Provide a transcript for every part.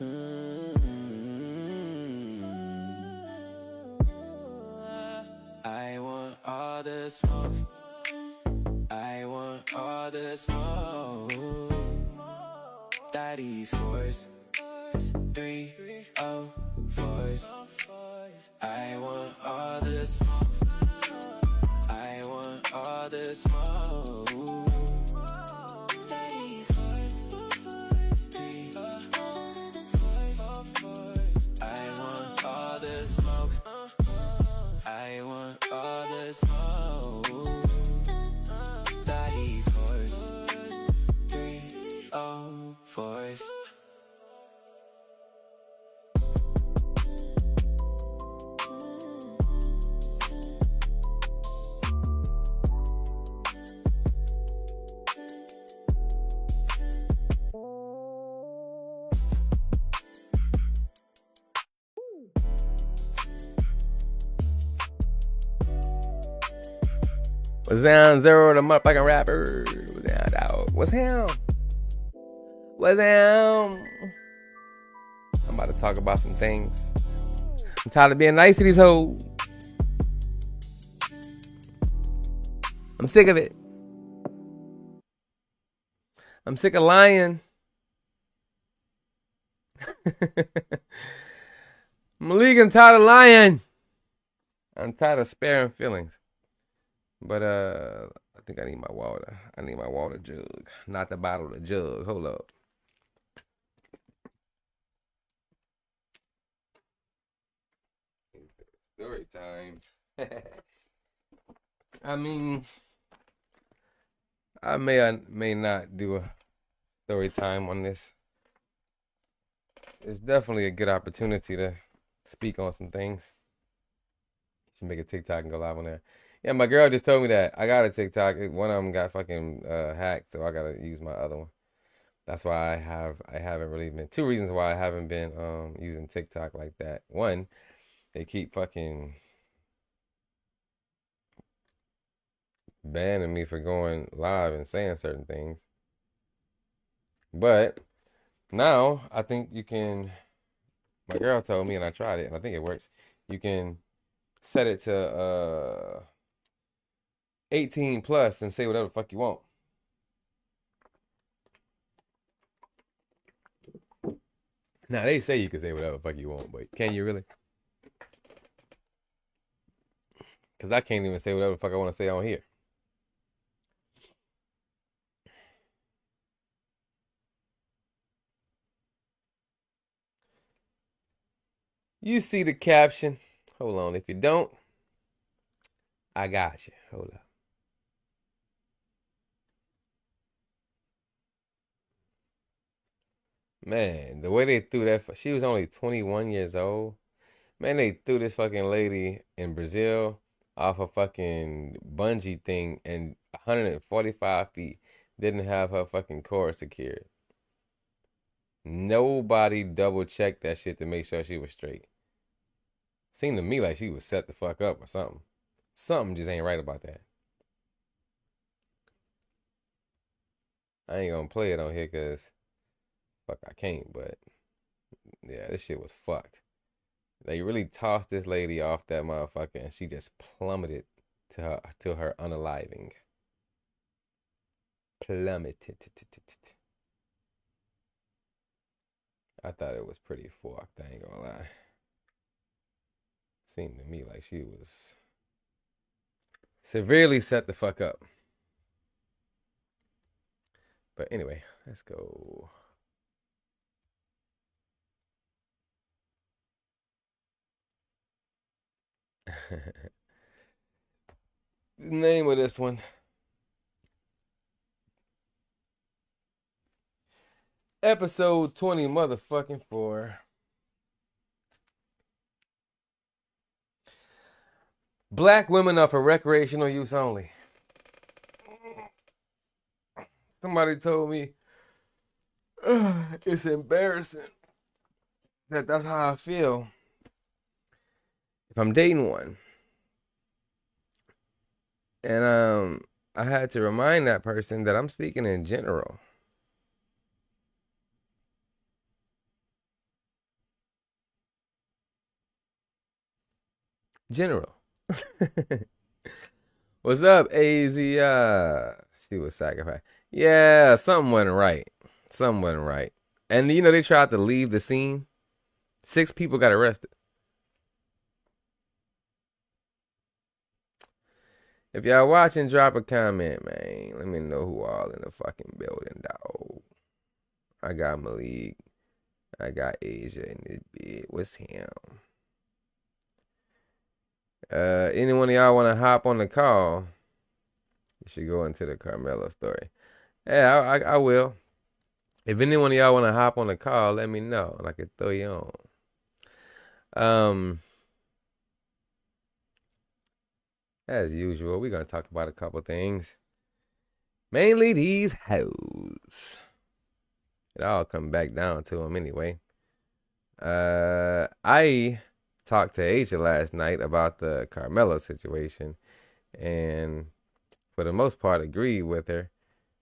I want all the smoke. I want all the smoke. Daddy's horse. 304s. I want all the smoke. I want all the smoke. Daddy's horse. 304s. I want all the smoke. I want all the smoke. Daddy's horse. 304s. What's down, Zero, the motherfucking rapper? What's down, dog? What's him? What's him? I'm about to talk about some things. I'm tired of being nice to these hoes. I'm sick of it. I'm sick of lying. Malik, I'm tired of lying. I'm tired of sparing feelings. But I think I need my water. I need my water jug. Not the bottle, the jug. Hold up. Story time. I mean, I may or may not do a story time on this. It's definitely a good opportunity to speak on some things. You should make a TikTok and go live on there. Yeah, my girl just told me that. I got a TikTok. One of them got fucking hacked, so I gotta use my other one. That's why I haven't really been. Two reasons why I haven't been using TikTok like that. One, they keep fucking banning me for going live and saying certain things. But now I think you can. My girl told me, and I tried it, and I think it works. You can set it to 18 plus and say whatever the fuck you want. Now they say you can say whatever the fuck you want, but can you really? Because I can't even say whatever the fuck I want to say on here. You see the caption. Hold on. If you don't, I got you. Hold up. Man, the way they threw that, she was only 21 years old. Man, they threw this fucking lady in Brazil off a fucking bungee thing and 145 feet. Didn't have her fucking cord secured. Nobody double checked that shit to make sure she was straight. Seemed to me like she was set the fuck up or something. Something just ain't right about that. I ain't gonna play it on here because fuck I can't, but yeah, this shit was fucked. They really tossed this lady off that motherfucker and she just plummeted to her unaliving. Plummeted. I thought it was pretty fucked, I ain't gonna lie. Seemed to me like she was severely set the fuck up. But anyway, let's go. The name of this one. Episode 20 motherfucking 4. Black women are for recreational use only. Somebody told me it's embarrassing that that's how I feel if I'm dating one. And I had to remind that person that I'm speaking in general. General. What's up, AZ? She was sacrificed. Yeah, something wasn't right. Something wasn't right. And you know they tried to leave the scene. 6 people got arrested. If y'all watching, drop a comment, man. Let me know who all in the fucking building, dog. I got Malik. I got Asia in this bit. What's him? Anyone of y'all want to hop on the call? You should go into the Carmelo story. Yeah, I will. If anyone of y'all want to hop on the call, let me know, and I can throw you on. As usual, we're gonna talk about a couple things. Mainly these hoes. It all come back down to them anyway. I talked to Asia last night about the Carmelo situation, and for the most part, agreed with her.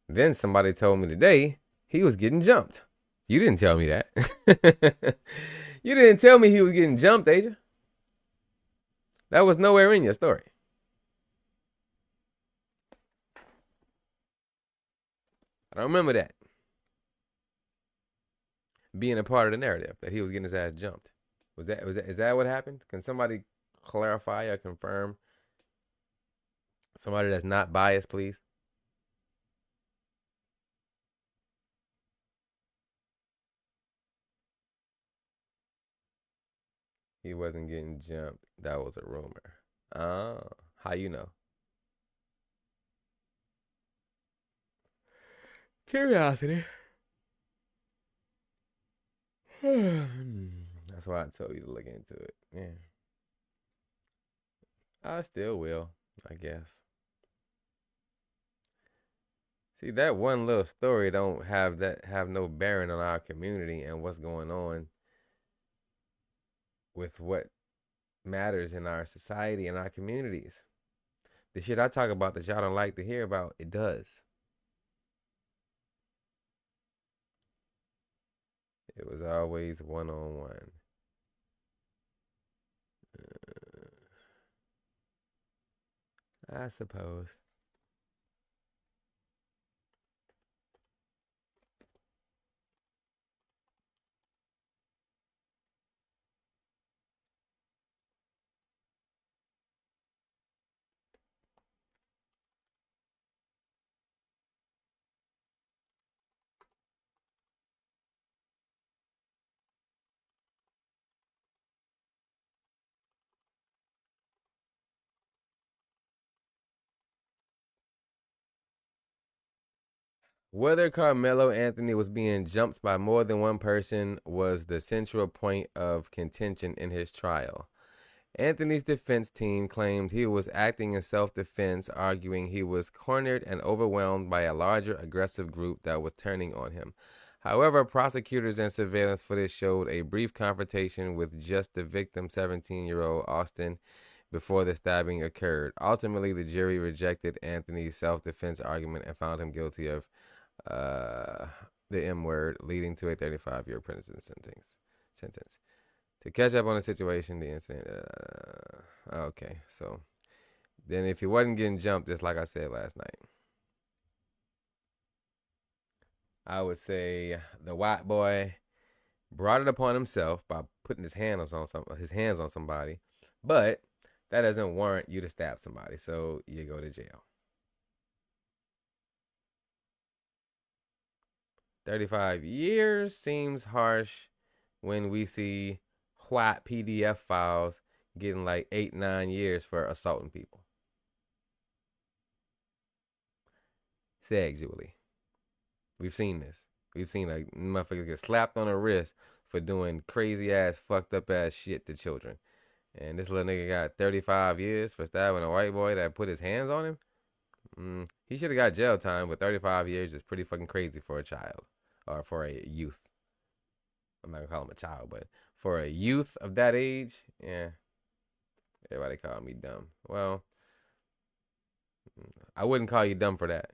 Then somebody told me today he was getting jumped. You didn't tell me that. You didn't tell me he was getting jumped, Asia. That was nowhere in your story. I don't remember that being a part of the narrative that he was getting his ass jumped. Is that what happened? Can somebody clarify or confirm? Somebody that's not biased, please. He wasn't getting jumped. That was a rumor. Oh, how you know? Curiosity. That's why I told you to look into it. Yeah. I still will, I guess. See, that one little story don't have no bearing on our community and what's going on with what matters in our society and our communities. The shit I talk about that y'all don't like to hear about, it does. It was always one on one. I suppose. Whether Carmelo Anthony was being jumped by more than one person was the central point of contention in his trial. Anthony's defense team claimed he was acting in self-defense, arguing he was cornered and overwhelmed by a larger aggressive group that was turning on him. However, prosecutors and surveillance footage showed a brief confrontation with just the victim, 17-year-old Austin, before the stabbing occurred. Ultimately, the jury rejected Anthony's self-defense argument and found him guilty of the M word, leading to a 35-year prison sentence. To catch up on the situation, the incident. Okay, so then if he wasn't getting jumped, just like I said last night, I would say the white boy brought it upon himself by putting his hands on somebody, but that doesn't warrant you to stab somebody, so you go to jail. 35 years seems harsh when we see white PDF files getting like 8-9 years for assaulting people sexually. We've seen this. We've seen like motherfuckers get slapped on the wrist for doing crazy ass, fucked up ass shit to children. And this little nigga got 35 years for stabbing a white boy that put his hands on him. He should have got jail time, but 35 years is pretty fucking crazy for a child or for a youth. I'm not gonna call him a child, but for a youth of that age, yeah. Everybody call me dumb. Well, I wouldn't call you dumb for that.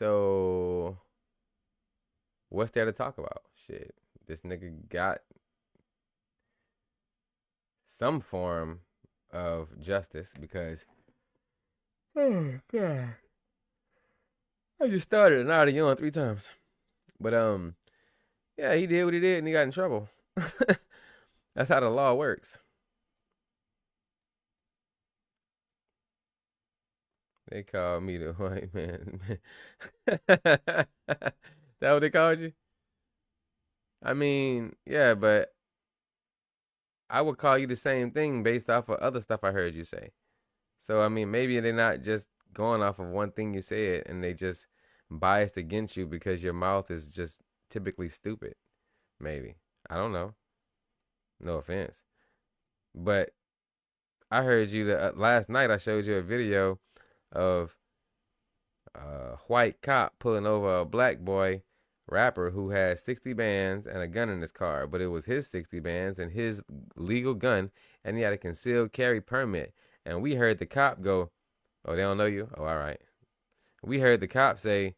So what's there to talk about? Shit, this nigga got some form of justice because oh god, I just started and I already yawned 3 times. But yeah, he did what he did and he got in trouble. That's how the law works. They called me the white man. That what they called you? I mean, yeah, but I would call you the same thing based off of other stuff I heard you say. So I mean, maybe they're not just going off of one thing you said and they just biased against you because your mouth is just typically stupid. Maybe. I don't know. No offense. But I heard you last night I showed you a video of a white cop pulling over a black boy rapper who had 60 bands and a gun in his car, but it was his 60 bands and his legal gun, and he had a concealed carry permit. And we heard the cop go, "Oh, they don't know you? Oh, all right." We heard the cop say,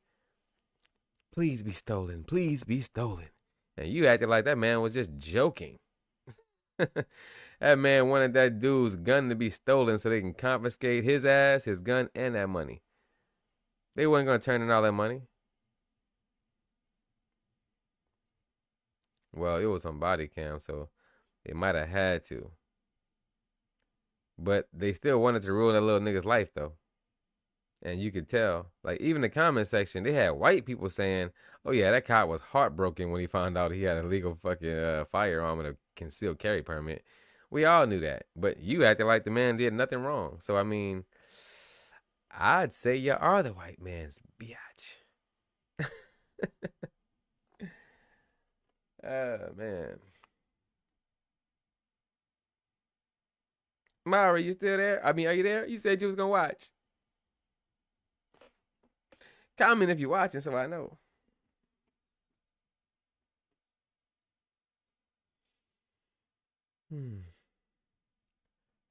"Please be stolen. Please be stolen." And you acted like that man was just joking. That man wanted that dude's gun to be stolen so they can confiscate his ass, his gun, and that money. They weren't going to turn in all that money. Well, it was on body cam, so they might have had to. But they still wanted to ruin that little nigga's life, though. And you could tell. Like, even the comment section, they had white people saying, "Oh, yeah, that cop was heartbroken when he found out he had a legal fucking firearm and a concealed carry permit." We all knew that. But you acted like the man did nothing wrong. So, I mean, I'd say you are the white man's biatch. Oh, man. Myra, you still there? I mean, are you there? You said you was going to watch. Comment if you're watching so I know.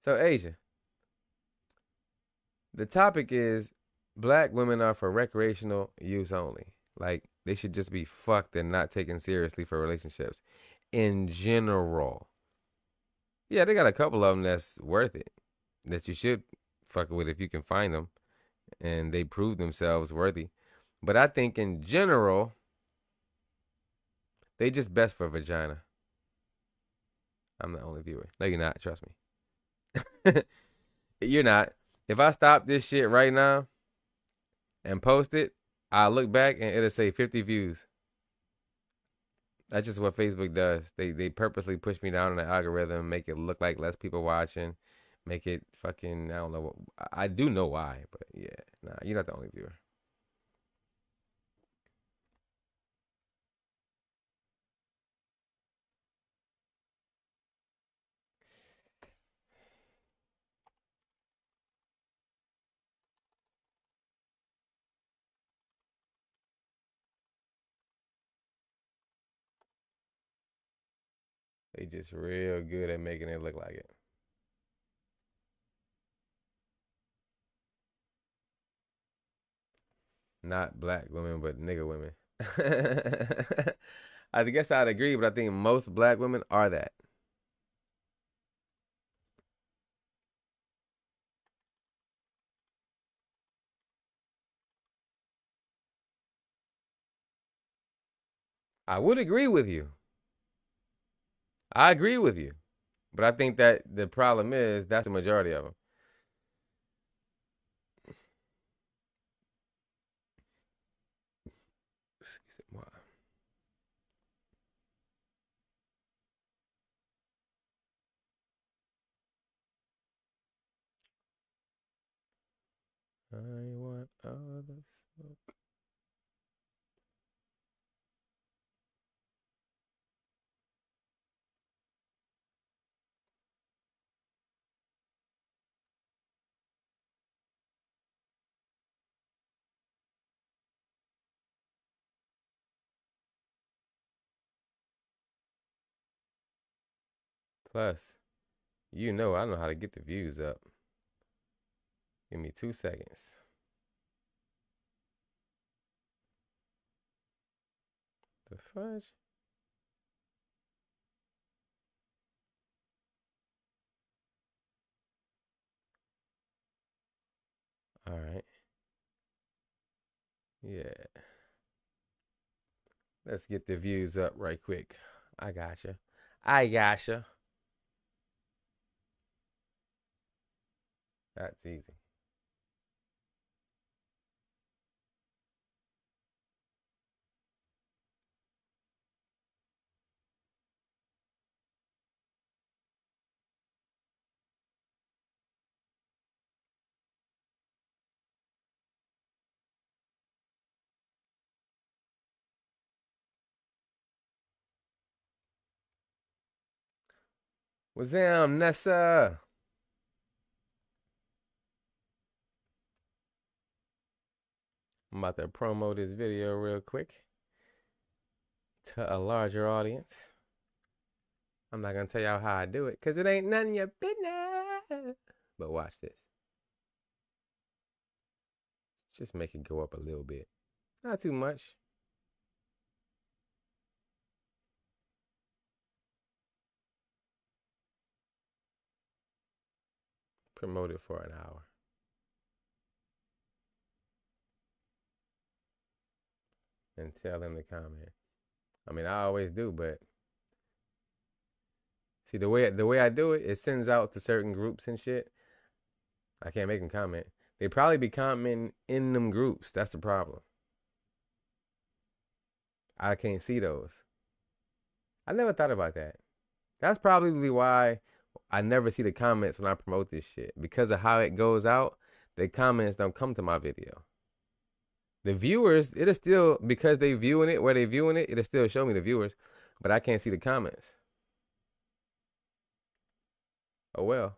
So, Asia, the topic is black women are for recreational use only. Like, they should just be fucked and not taken seriously for relationships in general. Yeah, they got a couple of them that's worth it, that you should fuck with if you can find them and they prove themselves worthy. But I think in general, they just best for vagina. I'm the only viewer. No, you're not. Trust me. You're not. If I stop this shit right now and post it, I'll look back and it'll say 50 views. That's just what Facebook does. They purposely push me down in the algorithm, make it look like less people watching, make it fucking, I don't know. I do know why, but yeah, nah, you're not the only viewer. They just real good at making it look like it. Not black women, but nigga women. I guess I'd agree, but I think most black women are that. I would agree with you. I agree with you. But I think that the problem is that's the majority of them. I want all the smoke. Plus, you know I know how to get the views up. Give me 2 seconds. The fudge? All right. Yeah. Let's get the views up right quick. I gotcha. I gotcha. That's easy. What's up, Nessa? I'm about to promo this video real quick to a larger audience. I'm not gonna tell y'all how I do it, cause it ain't none of your business. But watch this. Just make it go up a little bit. Not too much. Promote it for an hour. And tell them to comment. I mean, I always do, but see the way I do it, it sends out to certain groups and shit. I can't make them comment. They probably be commenting in them groups. That's the problem. I can't see those. I never thought about that. That's probably why I never see the comments when I promote this shit. Because of how it goes out, the comments don't come to my video. The viewers, it'll still, because they viewing it, where they viewing it, it'll still show me the viewers. But I can't see the comments. Oh well.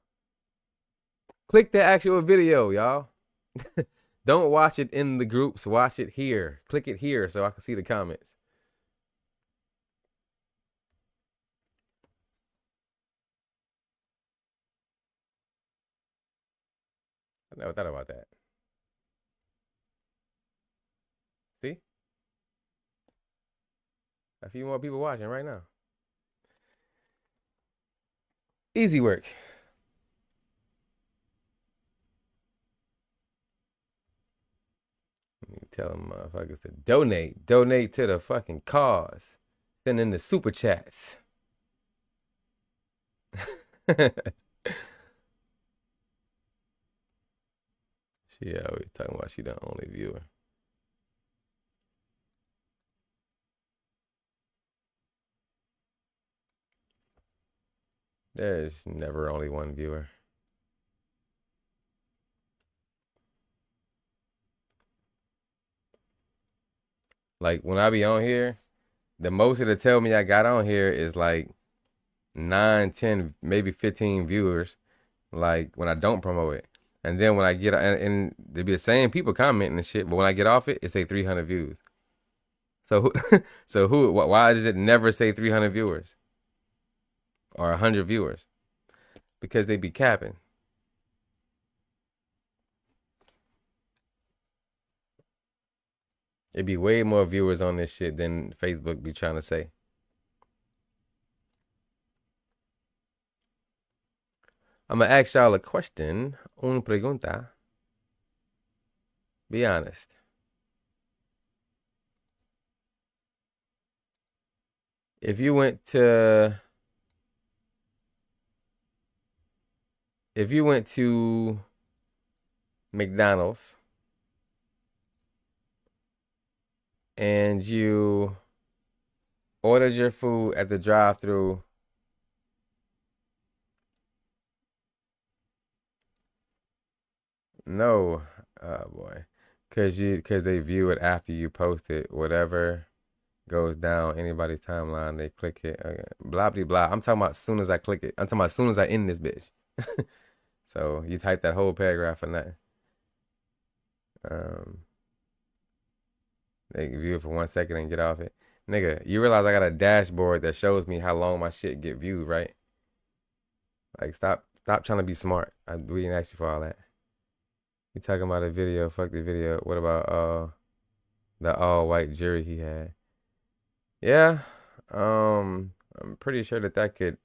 Click the actual video, y'all. Don't watch it in the groups. Watch it here. Click it here so I can see the comments. I never thought about that. See? A few more people watching right now. Easy work. Tell them motherfuckers to donate. Donate to the fucking cause. Send in the super chats. She always talking about she the only viewer. There's never only one viewer. Like when I be on here, the most it'll tell me I got on here is like 9, 10, maybe 15 viewers. Like when I don't promote it. And then when I get, and there be the same people commenting and shit, but when I get off it, it say 300 views. So, why does it never say 300 viewers? Or 100 viewers? Because they be capping. It'd be way more viewers on this shit than Facebook be trying to say. I'm gonna ask y'all a question. Una pregunta. Be honest. If you went to McDonald's and you ordered your food at the drive-thru, no, oh boy, cause they view it after you post it. Whatever goes down anybody's timeline, they click it. Blah blah blah. I'm talking about as soon as I click it. I'm talking about as soon as I end this bitch. So you type that whole paragraph in that. They view it for 1 second and get off it. Nigga, you realize I got a dashboard that shows me how long my shit get viewed, right? Like, stop trying to be smart. We didn't ask you for all that. You talking about a video? Fuck the video. What about the all white jury he had? Yeah. I'm pretty sure that that could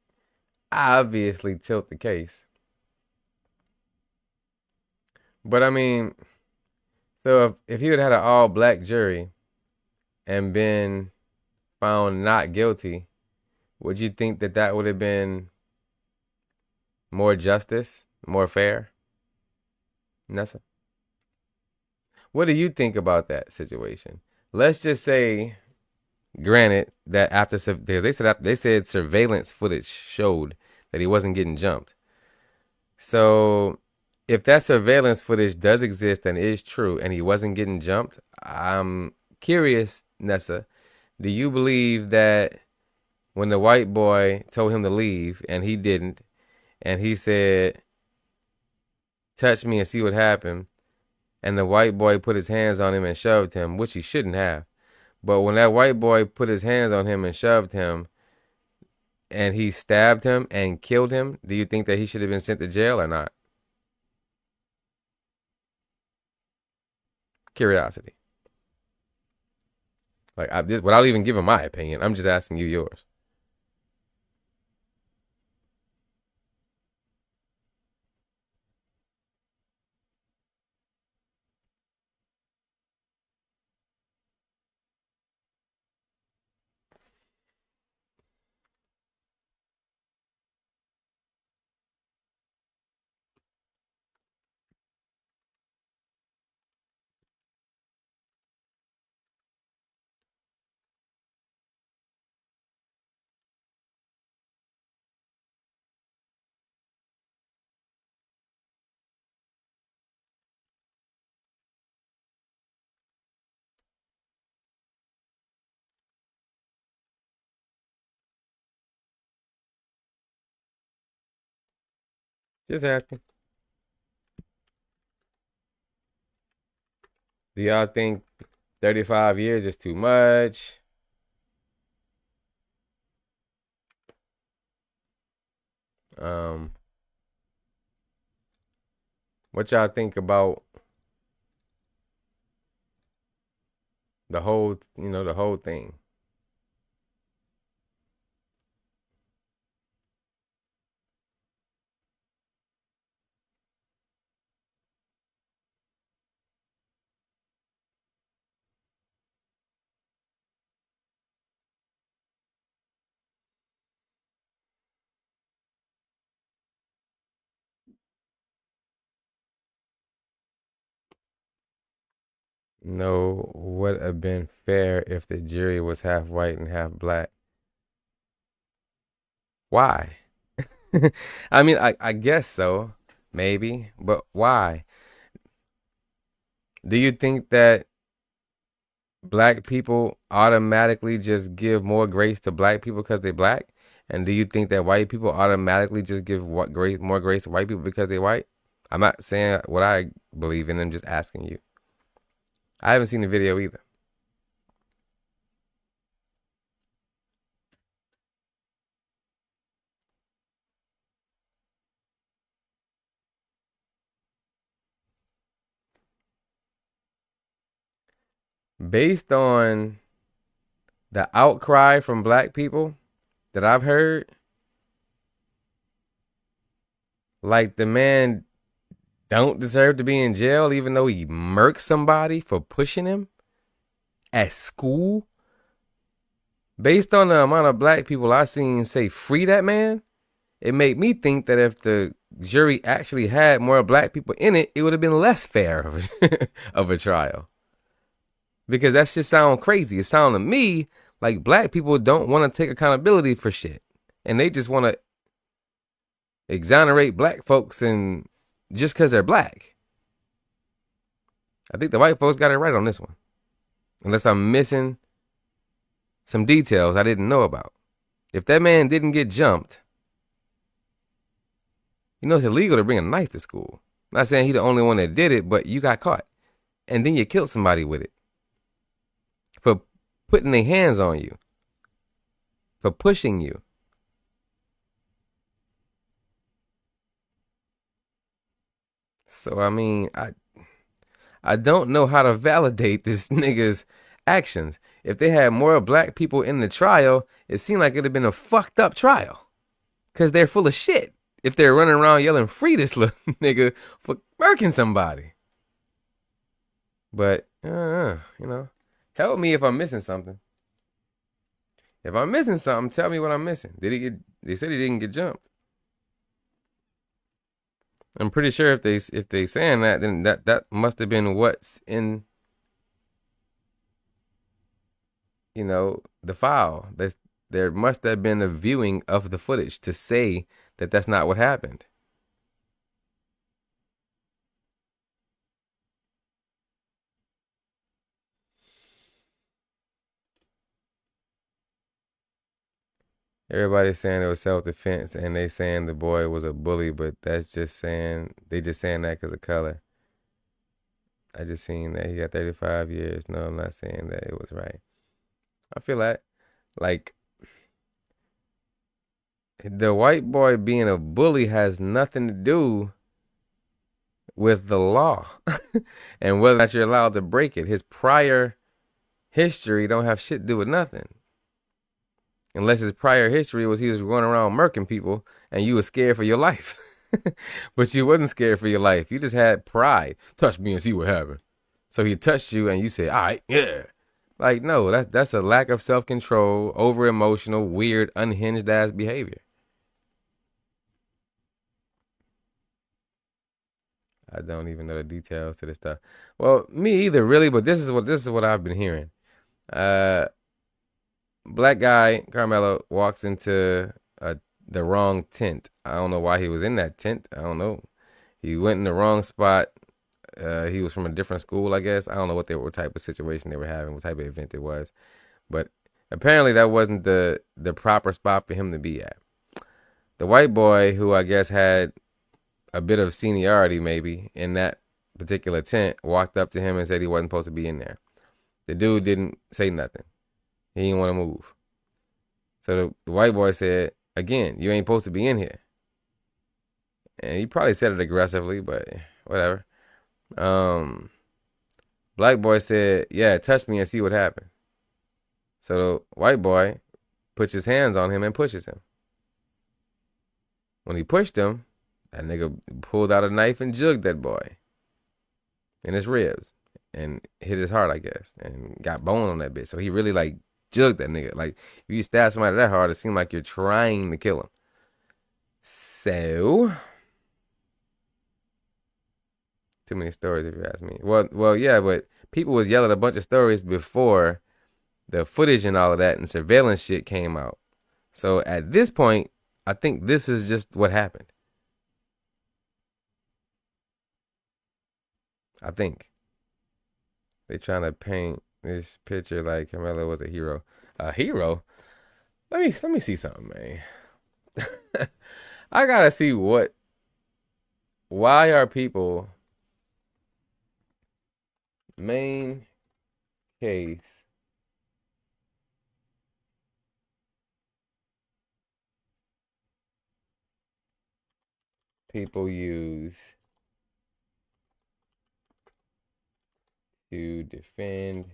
obviously tilt the case. But I mean, so if he would have had an all black jury and been found not guilty, would you think that that would have been more justice, more fair? Nessa? What do you think about that situation? Let's just say, granted, that they said surveillance footage showed that he wasn't getting jumped. So if that surveillance footage does exist and is true and he wasn't getting jumped, I'm curious, Nessa, do you believe that when the white boy told him to leave and he didn't, and he said, touch me and see what happened, and the white boy put his hands on him and shoved him, which he shouldn't have. But when that white boy put his hands on him and shoved him and he stabbed him and killed him, do you think that he should have been sent to jail or not? Curiosity. Without even giving my opinion, I'm just asking you yours. Just asking. Do y'all think 35 years is too much? Um, what y'all think about the whole thing? No, would have been fair if the jury was half white and half black. Why? I mean, I guess so, maybe, but why? Do you think that black people automatically just give more grace to black people because they're black? And do you think that white people automatically just give more grace to white people because they're white? I'm not saying what I believe in. I'm just asking you. I haven't seen the video either. Based on the outcry from black people that I've heard, like the man don't deserve to be in jail even though he murked somebody for pushing him at school. Based on the amount of black people I seen say free that man, it made me think that if the jury actually had more black people in it, it would have been less fair of a trial. Because that just sound crazy. It sound to me like black people don't want to take accountability for shit. And they just want to exonerate black folks and just because they're black. I think the white folks got it right on this one. Unless I'm missing some details I didn't know about. If that man didn't get jumped, you know it's illegal to bring a knife to school. I'm not saying he the only one that did it, but you got caught. And then you killed somebody with it. For putting their hands on you. For pushing you. So I mean, I don't know how to validate this nigga's actions. if they had more black people in the trial, it seemed like it'd have been a fucked up trial. Cause they're full of shit. If they're running around yelling "free this little nigga" for murking somebody. But help me if I'm missing something. If I'm missing something, tell me what I'm missing. They said he didn't get jumped. I'm pretty sure if they saying that, then that must have been what's in the file. There must have been a viewing of the footage to say that that's not what happened. Everybody's saying it was self-defense, and they saying the boy was a bully, but that's just saying that because of color. I just seen that he got 35 years. No, I'm not saying that it was right. I feel like the white boy being a bully has nothing to do with the law and whether or not you're allowed to break it. His prior history don't have shit to do with nothing. Unless his prior history was he was going around murking people and you were scared for your life. But you wasn't scared for your life. You just had pride. Touch me and see what happened. So he touched you and you said, all right, yeah. Like, no, that's a lack of self-control, over-emotional, weird, unhinged ass behavior. I don't even know the details to this stuff. Well, me either, really, but this is what I've been hearing. Black guy, Carmelo, walks into the wrong tent. I don't know why he was in that tent. I don't know. He went in the wrong spot. He was from a different school, I guess. I don't know what type of situation they were having, what type of event it was. But apparently that wasn't the proper spot for him to be at. The white boy, who I guess had a bit of seniority maybe in that particular tent, walked up to him and said he wasn't supposed to be in there. The dude didn't say nothing. He didn't want to move. So the white boy said, again, you ain't supposed to be in here. And he probably said it aggressively, but whatever. Black boy said, yeah, touch me and see what happened. So the white boy puts his hands on him and pushes him. When he pushed him, that nigga pulled out a knife and jugged that boy in his ribs and hit his heart, I guess, and got bone on that bitch. So he really jugged that nigga. Like, if you stab somebody that hard, it seems like you're trying to kill him. So, too many stories if you ask me. Well, yeah, but people was yelling a bunch of stories before the footage and all of that and surveillance shit came out. So at this point, I think this is just what happened. I think they trying to paint this picture like Carmelo was a hero. A hero? Let me see something, man. I gotta see why are people main case people use to defend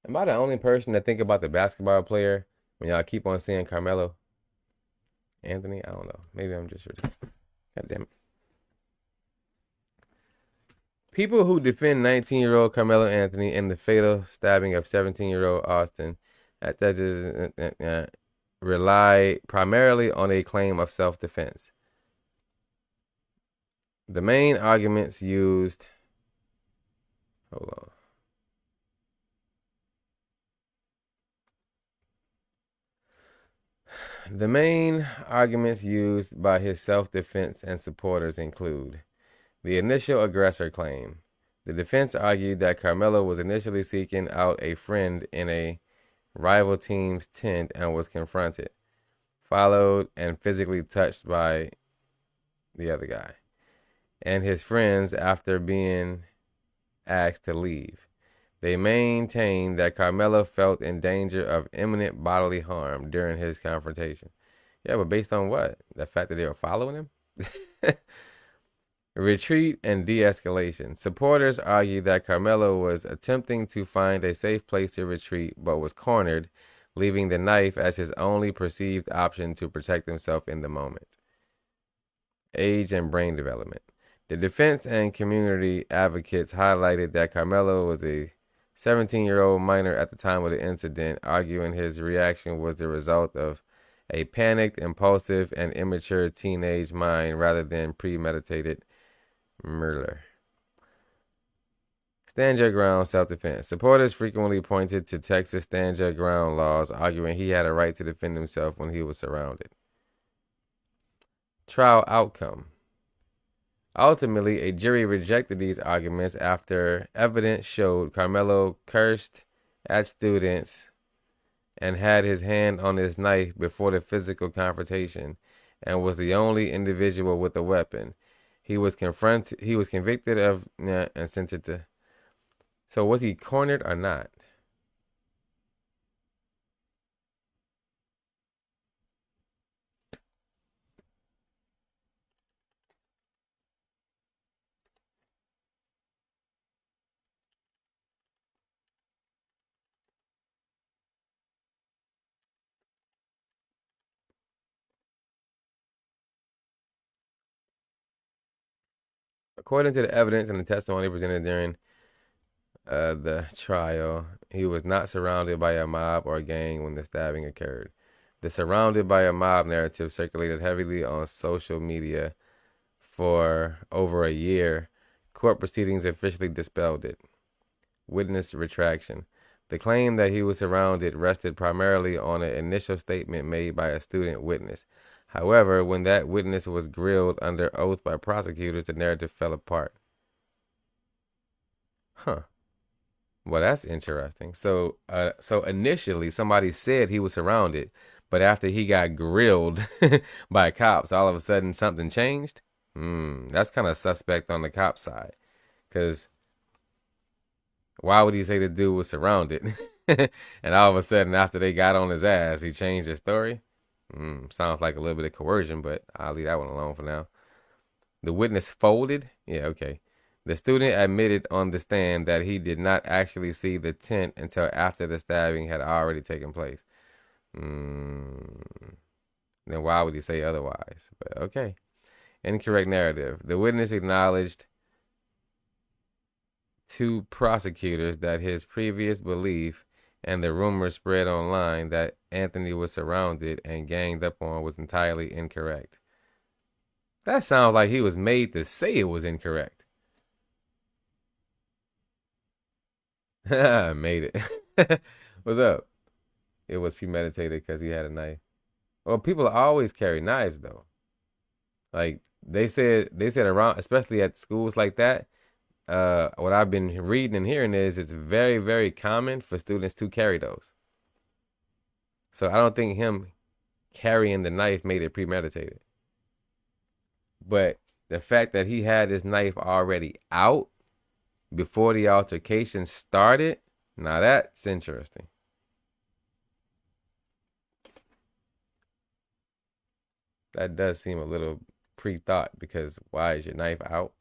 Am I the only person that think about the basketball player when y'all keep on saying Carmelo Anthony? I don't know. Maybe I'm just ridiculous. God damn it. People who defend 19-year-old Carmelo Anthony in the fatal stabbing of 17-year-old Austin rely primarily on a claim of self-defense. The main arguments used... Hold on. The main arguments used by his self-defense and supporters include the initial aggressor claim. The defense argued that Carmelo was initially seeking out a friend in a rival team's tent and was confronted, followed, and physically touched by the other guy and his friends after being asked to leave. They maintained that Carmelo felt in danger of imminent bodily harm during his confrontation. Yeah, but based on what? The fact that they were following him? Retreat and de-escalation. Supporters argue that Carmelo was attempting to find a safe place to retreat, but was cornered, leaving the knife as his only perceived option to protect himself in the moment. Age and brain development. The defense and community advocates highlighted that Carmelo was a 17-year-old minor at the time of the incident, arguing his reaction was the result of a panicked, impulsive, and immature teenage mind rather than premeditated murder. Stand your ground self-defense. Supporters frequently pointed to Texas stand your ground laws, arguing he had a right to defend himself when he was surrounded. Trial outcome. Ultimately, a jury rejected these arguments after evidence showed Carmelo cursed at students and had his hand on his knife before the physical confrontation and was the only individual with a weapon. He was convicted of and sentenced to. So was he cornered or not? According to the evidence and the testimony presented during the trial, he was not surrounded by a mob or gang when the stabbing occurred. The surrounded by a mob narrative circulated heavily on social media for over a year. Court proceedings officially dispelled it. Witness retraction. The claim that he was surrounded rested primarily on an initial statement made by a student witness. However, when that witness was grilled under oath by prosecutors, the narrative fell apart. Huh. Well, that's interesting. So initially somebody said he was surrounded, but after he got grilled by cops, all of a sudden something changed. That's kind of suspect on the cop side, because why would he say the dude was surrounded, and all of a sudden after they got on his ass, he changed his story? Sounds like a little bit of coercion, but I'll leave that one alone for now. The witness folded. Yeah, okay. The student admitted on the stand that he did not actually see the tent until after the stabbing had already taken place. Then why would he say otherwise? But okay. Incorrect narrative. The witness acknowledged to prosecutors that his previous belief and the rumor spread online that Anthony was surrounded and ganged up on was entirely incorrect. That sounds like he was made to say it was incorrect. Made it. What's up? It was premeditated because he had a knife. Well, people always carry knives though. Like they said around, especially at schools like that. What I've been reading and hearing is it's very, very common for students to carry those. So I don't think him carrying the knife made it premeditated. But the fact that he had his knife already out before the altercation started, now that's interesting. That does seem a little pre-thought, because why is your knife out?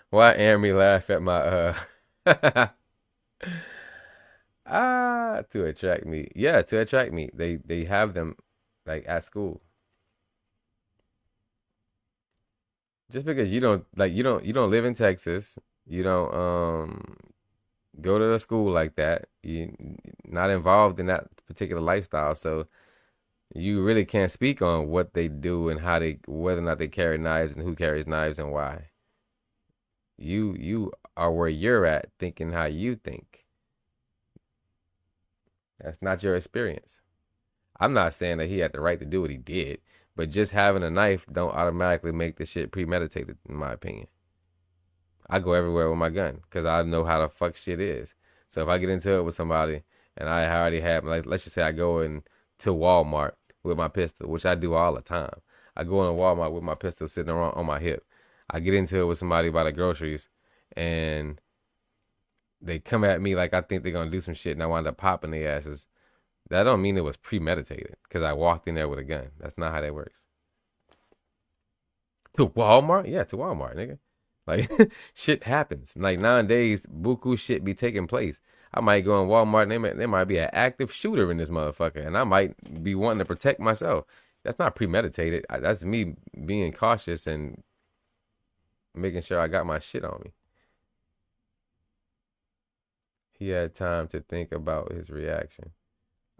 Why Amy laugh at my to attract me. Yeah, to attract me. They have them like at school. Just because you don't live in Texas, you don't go to a school like that. You not involved in that particular lifestyle, so you really can't speak on what they do and whether or not they carry knives and who carries knives and why. You are where you're at, thinking how you think. That's not your experience. I'm not saying that he had the right to do what he did, but just having a knife don't automatically make the shit premeditated, in my opinion. I go everywhere with my gun because I know how the fuck shit is. So if I get into it with somebody and I already have, like, let's just say I go into Walmart with my pistol, which I do all the time. I go in Walmart with my pistol sitting around on my hip. I get into it with somebody by the groceries, and they come at me like I think they're gonna do some shit, and I wind up popping their asses. That don't mean it was premeditated because I walked in there with a gun. That's not how that works. To Walmart? Yeah, to Walmart, nigga. Like shit happens. Like nowadays, buku shit be taking place. I might go in Walmart and there might be an active shooter in this motherfucker, and I might be wanting to protect myself. That's not premeditated. That's me being cautious and making sure I got my shit on me. He had time to think about his reaction.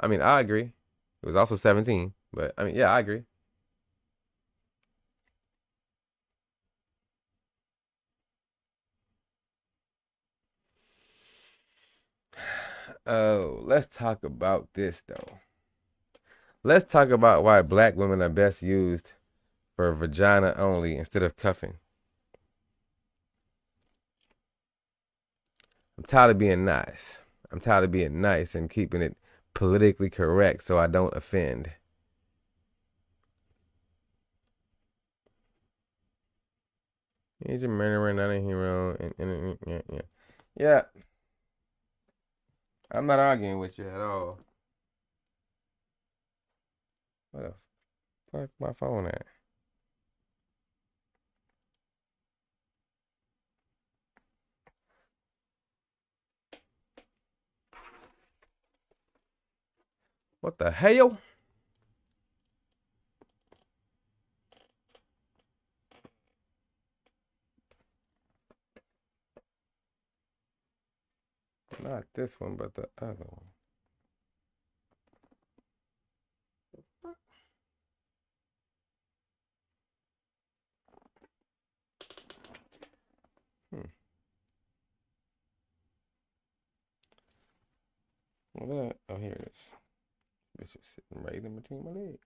I mean, I agree. It was also 17, but I mean, yeah, I agree. Oh, let's talk about this though. Let's talk about why black women are best used for vagina only instead of cuffing. I'm tired of being nice. I'm tired of being nice and keeping it politically correct so I don't offend. He's a murderer, not a hero. Yeah. Yeah, I'm not arguing with you at all. What the fuck my phone at? What the hell? Not this one, but the other one. Hmm. What? Oh, here it is. Bitch was sitting right in between my legs.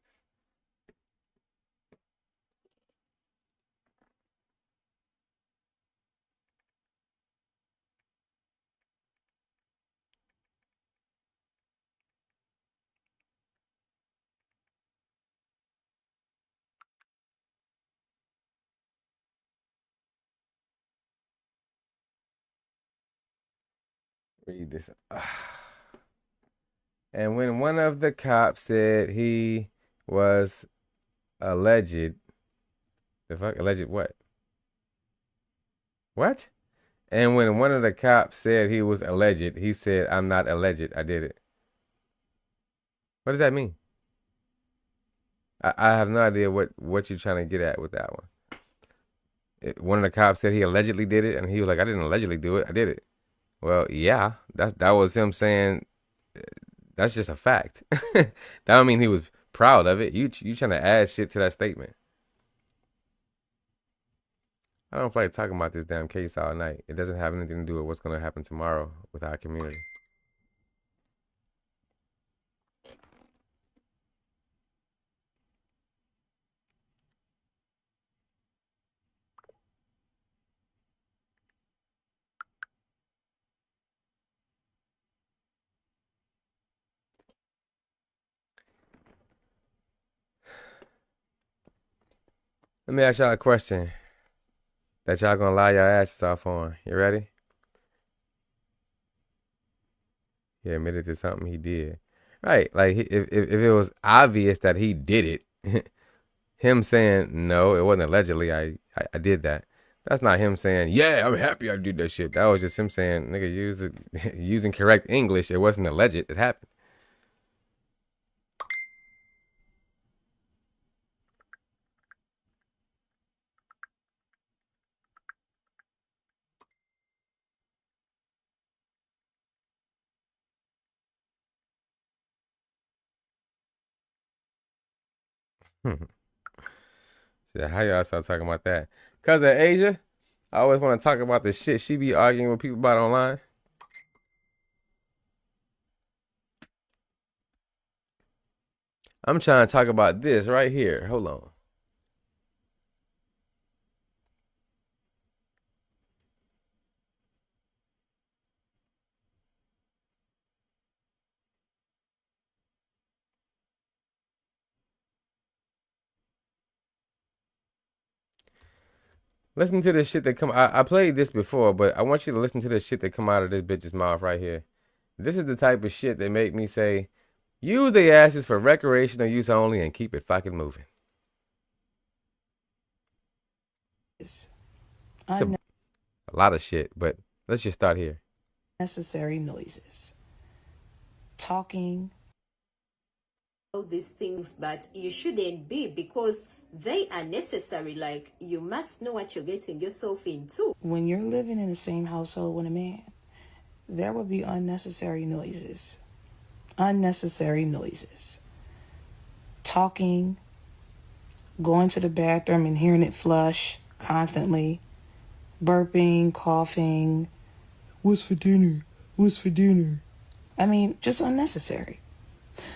Read this. And when one of the cops said he was alleged, the fuck alleged what? What? And when one of the cops said he was alleged, he said, "I'm not alleged. I did it." What does that mean? I have no idea what you're trying to get at with that one. One of the cops said he allegedly did it, and he was like, "I didn't allegedly do it. I did it." Well, yeah, that was him saying that's just a fact. That don't mean he was proud of it. You trying to add shit to that statement. I don't feel like talking about this damn case all night. It doesn't have anything to do with what's going to happen tomorrow with our community. Let me ask y'all a question that y'all gonna lie your asses off on. You ready? He admitted to something he did. Right. Like if it was obvious that he did it, him saying no, it wasn't allegedly I did that. That's not him saying, yeah, I'm happy I did that shit. That was just him saying, nigga, using correct English. It wasn't alleged. It happened. So how y'all start talking about that? Cause of Asia, I always want to talk about the shit she be arguing with people about online. I'm trying to talk about this right here. Hold on. Listen to this shit that come. I played this before, but I want you to listen to the shit that come out of this bitch's mouth right here. This is the type of shit that make me say, Use the asses for recreational use only and keep it fucking moving. It's a lot of shit, but let's just start here. Unnecessary noises. Talking. All these things, but you shouldn't be, because they are necessary. Like, you must know what you're getting yourself into. When you're living in the same household with a man, there will be unnecessary noises. Unnecessary noises. Talking, going to the bathroom and hearing it flush constantly, burping, coughing. What's for dinner? What's for dinner? I mean, just unnecessary.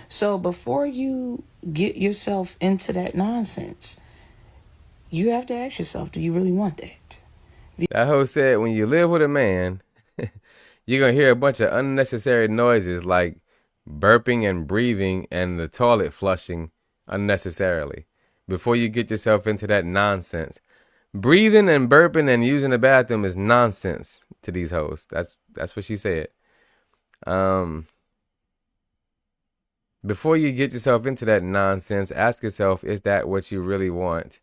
So before you get yourself into that nonsense, you have to ask yourself, do you really want that? That hoe said when you live with a man, you're going to hear a bunch of unnecessary noises like burping and breathing and the toilet flushing unnecessarily before you get yourself into that nonsense. Breathing and burping and using the bathroom is nonsense to these hoes. That's what she said. Before you get yourself into that nonsense, ask yourself, is that what you really want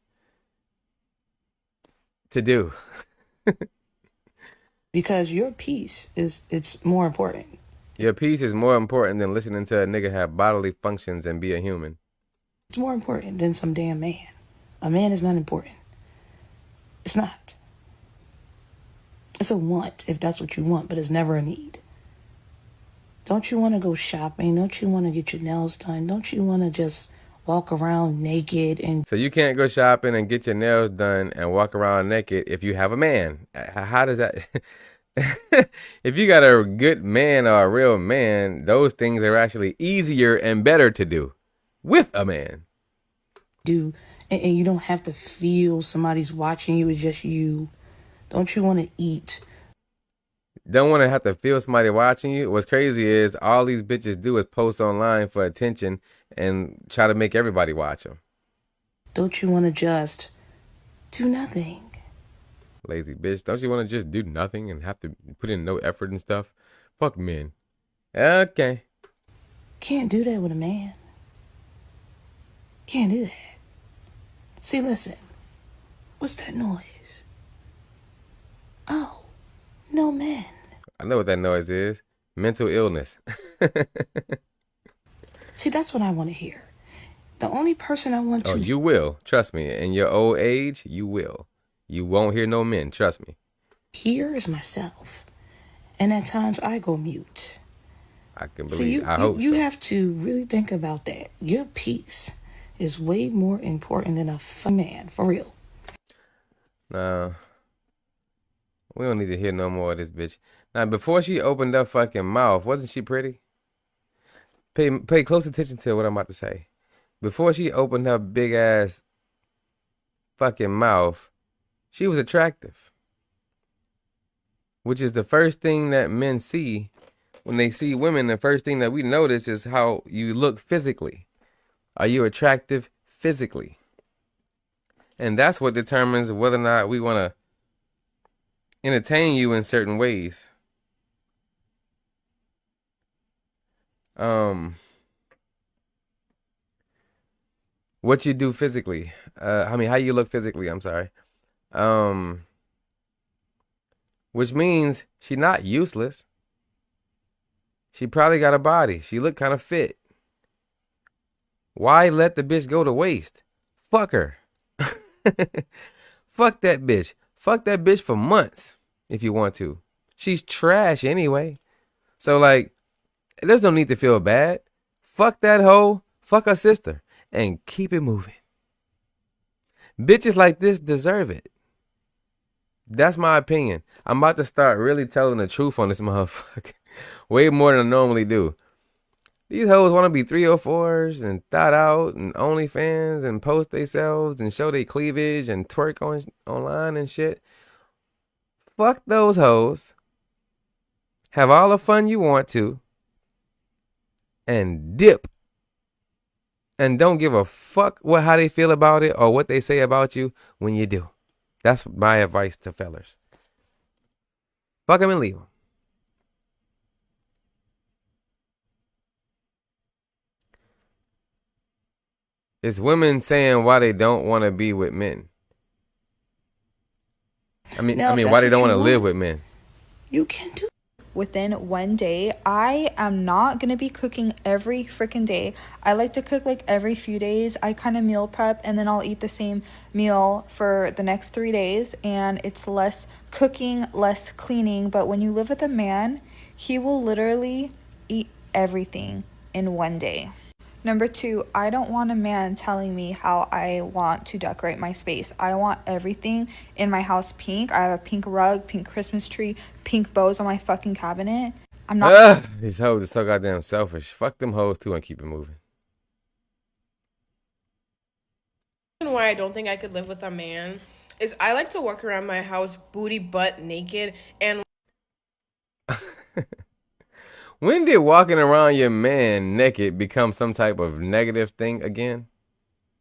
to do? Because your peace it's more important. Your peace is more important than listening to a nigga have bodily functions and be a human. It's more important than some damn man. A man is not important. It's not. It's a want if that's what you want, but it's never a need. Don't you want to go shopping? Don't you want to get your nails done? Don't you want to just walk around naked and... So you can't go shopping and get your nails done and walk around naked if you have a man. How does that... If you got a good man or a real man, those things are actually easier and better to do with a man. And you don't have to feel somebody's watching you. It's just you. Don't you want to eat? Don't want to have to feel somebody watching you. What's crazy is all these bitches do is post online for attention and try to make everybody watch them. Don't you want to just do nothing? Lazy bitch. Don't you want to just do nothing and have to put in no effort and stuff? Fuck men. Okay. Can't do that with a man. Can't do that. See, listen. What's that noise? Oh, no men. I know what that noise is. Mental illness. See, that's what I want to hear. The only person I want to... Oh, you will. Trust me. In your old age, you will. You won't hear no men. Trust me. Here is myself. And at times I go mute. I can believe. I hope you so. have to really think about that. Your peace is way more important than a fun man. For real. Nah. We don't need to hear no more of this bitch. Now, before she opened her fucking mouth, wasn't she pretty? Pay close attention to what I'm about to say. Before she opened her big ass fucking mouth, she was attractive. Which is the first thing that men see when they see women. The first thing that we notice is how you look physically. Are you attractive physically? And that's what determines whether or not we want to entertain you in certain ways. What you do physically. How you look physically, I'm sorry. Which means she's not useless. She probably got a body. She look kind of fit. Why let the bitch go to waste? Fuck her. Fuck that bitch. Fuck that bitch for months if you want to. She's trash anyway. So, like, there's no need to feel bad. Fuck that hoe. Fuck her sister. And keep it moving. Bitches like this deserve it. That's my opinion. I'm about to start really telling the truth on this motherfucker. Way more than I normally do. These hoes want to be 304s and thought out and OnlyFans and post themselves and show their cleavage and twerk online and shit. Fuck those hoes. Have all the fun you want to. And dip. And don't give a fuck how they feel about it or what they say about you when you do. That's my advice to fellers. Fuck them and leave them. It's women saying why they don't want to be with men. Now, I if mean, why that's they what don't you want to live want, with men. you can do. Within one day. I am not gonna be cooking every freaking day. I like to cook like every few days. I kind of meal prep and then I'll eat the same meal for the next 3 days, and it's less cooking, less cleaning. But when you live with a man, he will literally eat everything in one day. Number two, I don't want a man telling me how I want to decorate my space. I want everything in my house pink. I have a pink rug, pink Christmas tree, pink bows on my fucking cabinet. I'm not. These hoes are so goddamn selfish. Fuck them hoes too and keep it moving. Why I don't think I could live with a man is I like to walk around my house booty butt naked, and When did walking around your man naked become some type of negative thing again?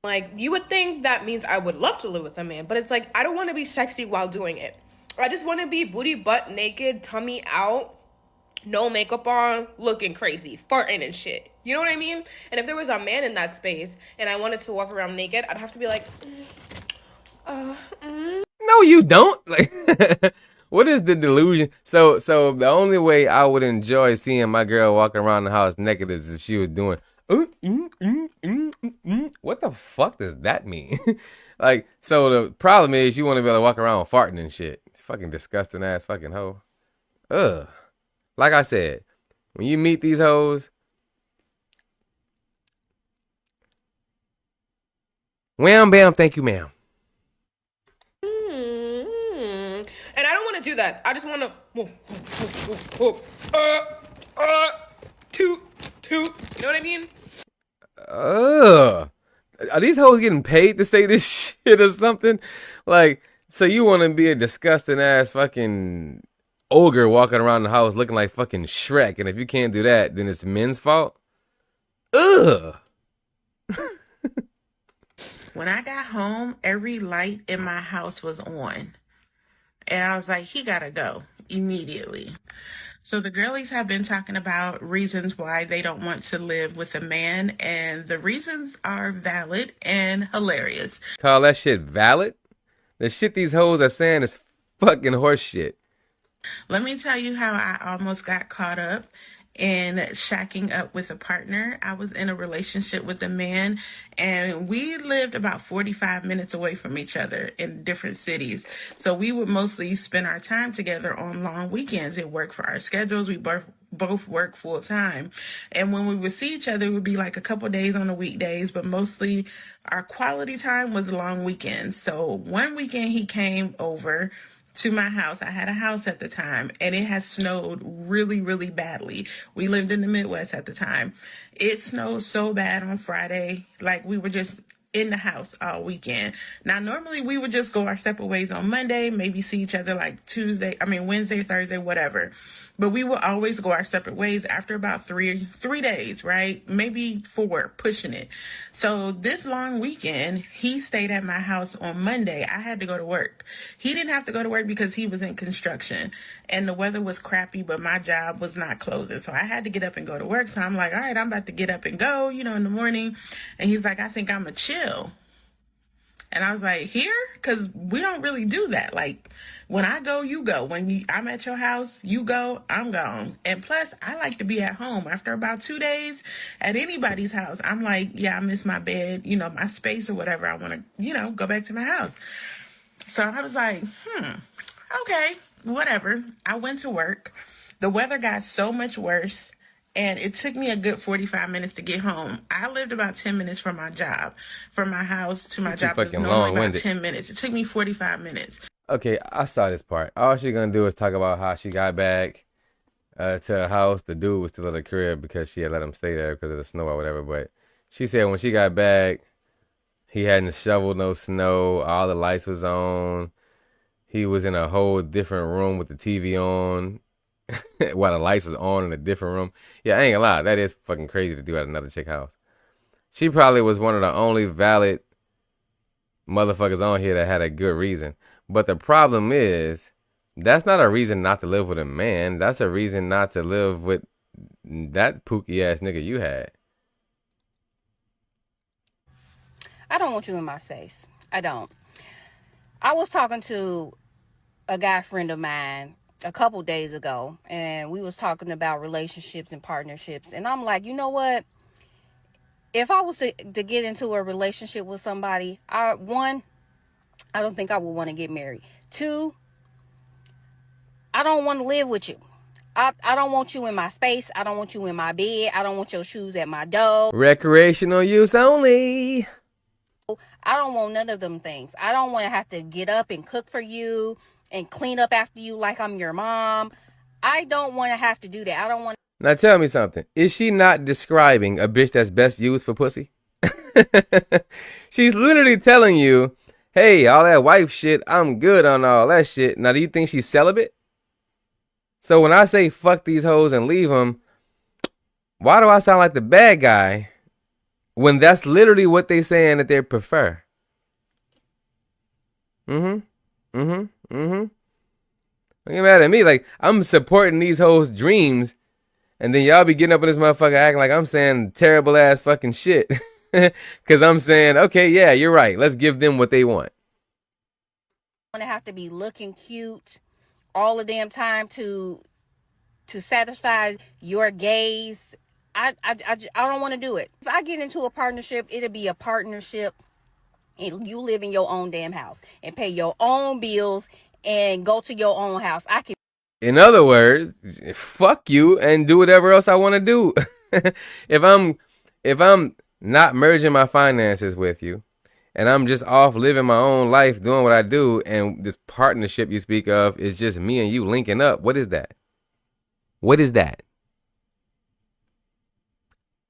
like you would think that means I would love to live with a man, but it's like I don't want to be sexy while doing it. I just want to be booty butt naked, tummy out, no makeup on, looking crazy, farting and shit. You know what I mean? And if there was a man in that space and I wanted to walk around naked, I'd have to be like, No, you don't. Like, what is the delusion? So the only way I would enjoy seeing my girl walking around the house naked is if she was doing. What the fuck does that mean? Like, so the problem is you want to be able to walk around farting and shit. Fucking disgusting ass fucking hoe. Ugh. Like I said, when you meet these hoes, wham bam, thank you, ma'am. and I don't want to do that. I just want to toot. You know what I mean? Ugh. Are these hoes getting paid to say this shit or something? Like, so you want to be a disgusting ass fucking ogre walking around the house looking like fucking Shrek, and if you can't do that, then it's men's fault? Ugh. When I got home, every light in my house was on. And I was like, he gotta go immediately. So the girlies have been talking about reasons why they don't want to live with a man, and the reasons are valid and hilarious. Call that shit valid? The shit these hoes are saying is fucking horse shit. Let me tell you how I almost got caught up in shacking up with a partner. I was in a relationship with a man, and we lived about 45 minutes away from each other in different cities. So we would mostly spend our time together on long weekends. It worked for our schedules. We both work full time. And when we would see each other, it would be like a couple days on the weekdays, but mostly our quality time was long weekends. So one weekend he came over to my house. I had a house at the time, and it had snowed really, really badly. We lived in the Midwest at the time. It snowed so bad on Friday, like we were just in the house all weekend. Now, normally we would just go our separate ways on Monday, maybe see each other like Wednesday, Thursday, whatever. But we would always go our separate ways after about three days, right? Maybe 4, pushing it. So this long weekend, he stayed at my house on Monday. I had to go to work. He didn't have to go to work because he was in construction and the weather was crappy, but my job was not closing. So I had to get up and go to work. So I'm like, all right, I'm about to get up and go, in the morning. And he's like, I think I'm a chill. And I was like, here? Because we don't really do that. Like, when I go, you go. I'm at your house, you go, I'm gone. And plus, I like to be at home. After about 2 days at anybody's house, I'm like, yeah, I miss my bed, my space or whatever. I want to, go back to my house. So I was like, okay, whatever. I went to work. The weather got so much worse, and it took me a good 45 minutes to get home. I lived about 10 minutes from my job. From my house to my job was normally about 10 minutes. It took me 45 minutes. Okay, I saw this part. All she's gonna do is talk about how she got back to her house. The dude was still at the crib because she had let him stay there because of the snow or whatever. But she said when she got back, he hadn't shoveled no snow. All the lights was on. He was in a whole different room with the TV on while the lights was on in a different room. Yeah, I ain't gonna lie. That is fucking crazy to do at another chick house. She probably was one of the only valid motherfuckers on here that had a good reason. But the problem is, that's not a reason not to live with a man. That's a reason not to live with that pookie ass nigga you had. I don't want you in my space. I don't. I was talking to a guy friend of mine a couple days ago, and we was talking about relationships and partnerships, and I'm like, you know what? If I was to get into a relationship with somebody, one, I don't think I would want to get married. Two, I don't want to live with you. I don't want you in my space. I don't want you in my bed. I don't want your shoes at my door. Recreational use only. I don't want none of them things. I don't want to have to get up and cook for you and clean up after you like I'm your mom. I don't want to have to do that. I don't want. Now tell me something. Is she not describing a bitch that's best used for pussy? She's literally telling you, hey, all that wife shit, I'm good on all that shit. Now, do you think she's celibate? So when I say fuck these hoes and leave them, why do I sound like the bad guy when that's literally what they saying that they prefer? Don't get mad at me. Like, I'm supporting these hoes' dreams, and then y'all be getting up in this motherfucker acting like I'm saying terrible ass fucking shit. Because I'm saying, okay, yeah, you're right. Let's give them what they want. I have to be looking cute all the damn time to satisfy your gaze. I don't want to do it. If I get into a partnership, it'll be a partnership and you live in your own damn house and pay your own bills and go to your own house. I can. In other words, fuck you and do whatever else I want to do. If I'm not merging my finances with you, and I'm just off living my own life, doing what I do, and this partnership you speak of is just me and you linking up, what is that? What is that?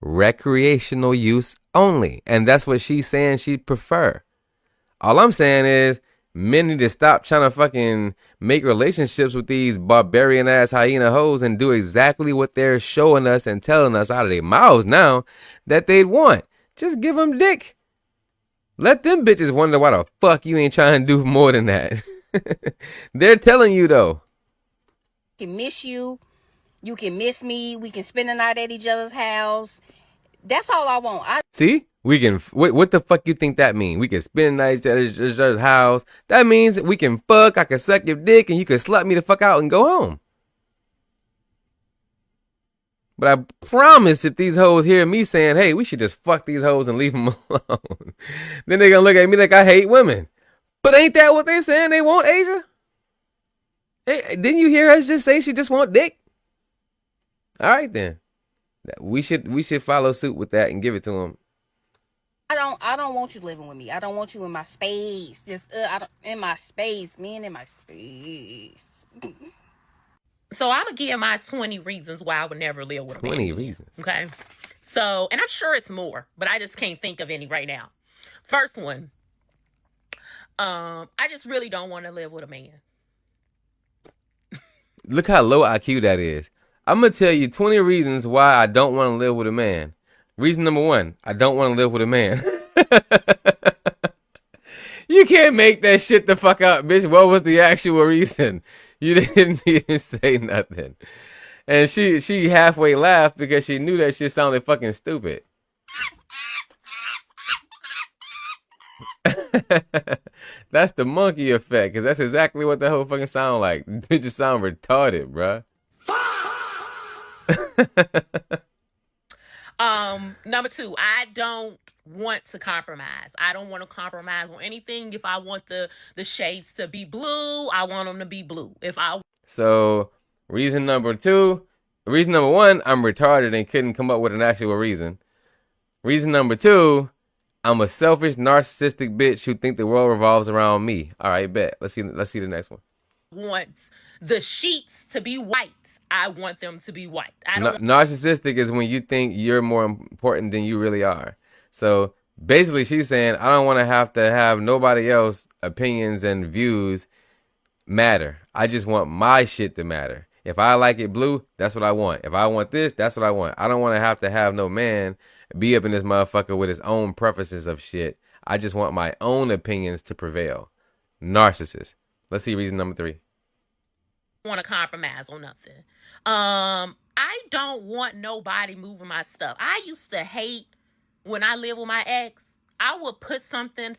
Recreational use only. And that's what she's saying she'd prefer. All I'm saying is men need to stop trying to fucking make relationships with these barbarian ass hyena hoes and do exactly what they're showing us and telling us out of their mouths now that they'd want. Just give them dick. Let them bitches wonder why the fuck you ain't trying to do more than that. They're telling you though. I can miss you. You can miss me. We can spend the night at each other's house. That's all I want. See? We can. What the fuck you think that mean? We can spend the night at each other's house. That means we can fuck. I can suck your dick and you can slut me the fuck out and go home. But I promise if these hoes hear me saying, hey, we should just fuck these hoes and leave them alone, then they're going to look at me like I hate women. But ain't that what they saying they want, Asia? Hey, didn't you hear us just say she just want dick? All right, then. We should follow suit with that and give it to them. I don't want you living with me. I don't want you in my space. Just in my space, man, in my space. So I'm going to give my 20 reasons why I would never live with a man. 20 reasons. Okay. So, and I'm sure it's more, but I just can't think of any right now. First one. I just really don't want to live with a man. Look how low IQ that is. I'm going to tell you 20 reasons why I don't want to live with a man. Reason number 1, I don't want to live with a man. You can't make that shit the fuck up, bitch. What was the actual reason? You didn't even say nothing. And she halfway laughed because she knew that shit sounded fucking stupid. That's the monkey effect, because that's exactly what the whole fucking sound like. Bitches sound retarded, bruh. Number 2, I don't want to compromise. I don't want to compromise on anything. If I want the shades to be blue, I want them to be blue. So reason number 1, I'm retarded and couldn't come up with an actual reason. Reason number 2, I'm a selfish, narcissistic bitch who think the world revolves around me. All right, bet. Let's see the next one. Wants the sheets to be white. I want them to be white. Narcissistic is when you think you're more important than you really are. So basically she's saying, I don't want to have nobody else opinions and views matter. I just want my shit to matter. If I like it blue, that's what I want. If I want this, that's what I want. I don't want to have no man be up in this motherfucker with his own preferences of shit. I just want my own opinions to prevail. Narcissist. Let's see reason number 3. Want to compromise on nothing. I don't want nobody moving my stuff. I used to hate when I lived with my ex. I would put something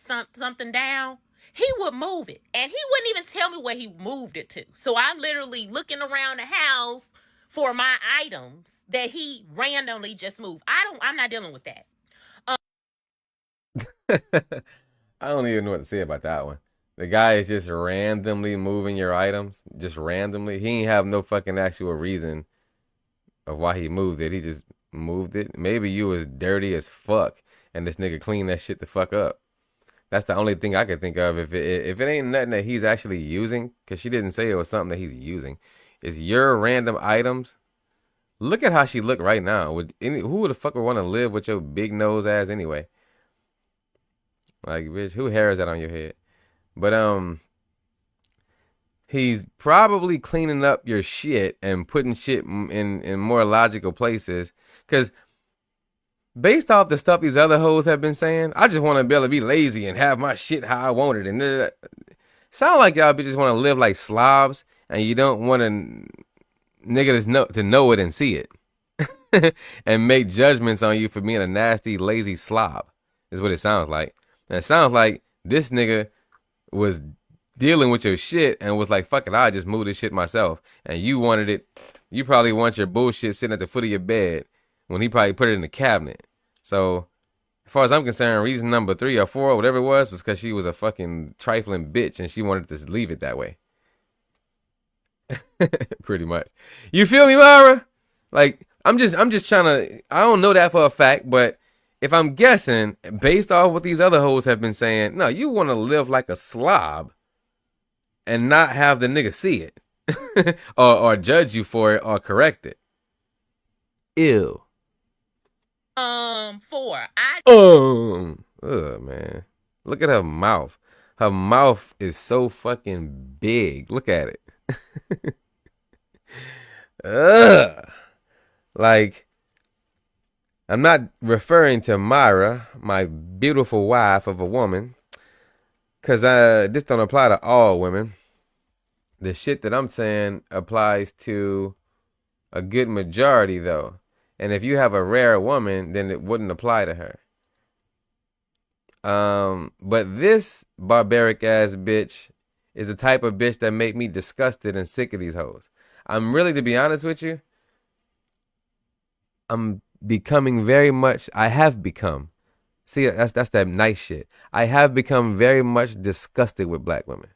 down. He would move it, and he wouldn't even tell me where he moved it to. So I'm literally looking around the house for my items that he randomly just moved. I'm not dealing with that. I don't even know what to say about that one. The guy is just randomly moving your items, just randomly. He ain't have no fucking actual reason of why he moved it. He just moved it. Maybe you was dirty as fuck, and this nigga cleaned that shit the fuck up. That's the only thing I could think of. If it ain't nothing that he's actually using, because she didn't say it was something that he's using, it's your random items. Look at how she look right now. Who the fuck would want to live with your big nose ass anyway? Like, bitch, who hair is that on your head? But he's probably cleaning up your shit and putting shit in more logical places. Cause based off the stuff these other hoes have been saying, I just want to be able to be lazy and have my shit how I want it. And sound like y'all bitches want to live like slobs, and you don't want niggas to know it and see it, and make judgments on you for being a nasty, lazy slob. Is what it sounds like. And it sounds like this nigga was dealing with your shit and was like, fuck it, I just moved this shit myself. And you wanted it. You probably want your bullshit sitting at the foot of your bed when he probably put it in the cabinet. So, as far as I'm concerned, reason number 3 or 4, whatever it was because she was a fucking trifling bitch and she wanted to leave it that way. Pretty much. You feel me, Myra? Like, I'm just trying to, I don't know that for a fact, but if I'm guessing, based off what these other hoes have been saying, no, you want to live like a slob and not have the nigga see it or judge you for it or correct it. Ew. 4. Man. Look at her mouth. Her mouth is so fucking big. Look at it. Like, I'm not referring to Myra, my beautiful wife of a woman, because this don't apply to all women. The shit that I'm saying applies to a good majority, though. And if you have a rare woman, then it wouldn't apply to her. But this barbaric ass bitch is the type of bitch that make me disgusted and sick of these hoes. I'm really, to be honest with you, I'm becoming very much, I have become, see, that's that nice shit. I have become very much disgusted with black women.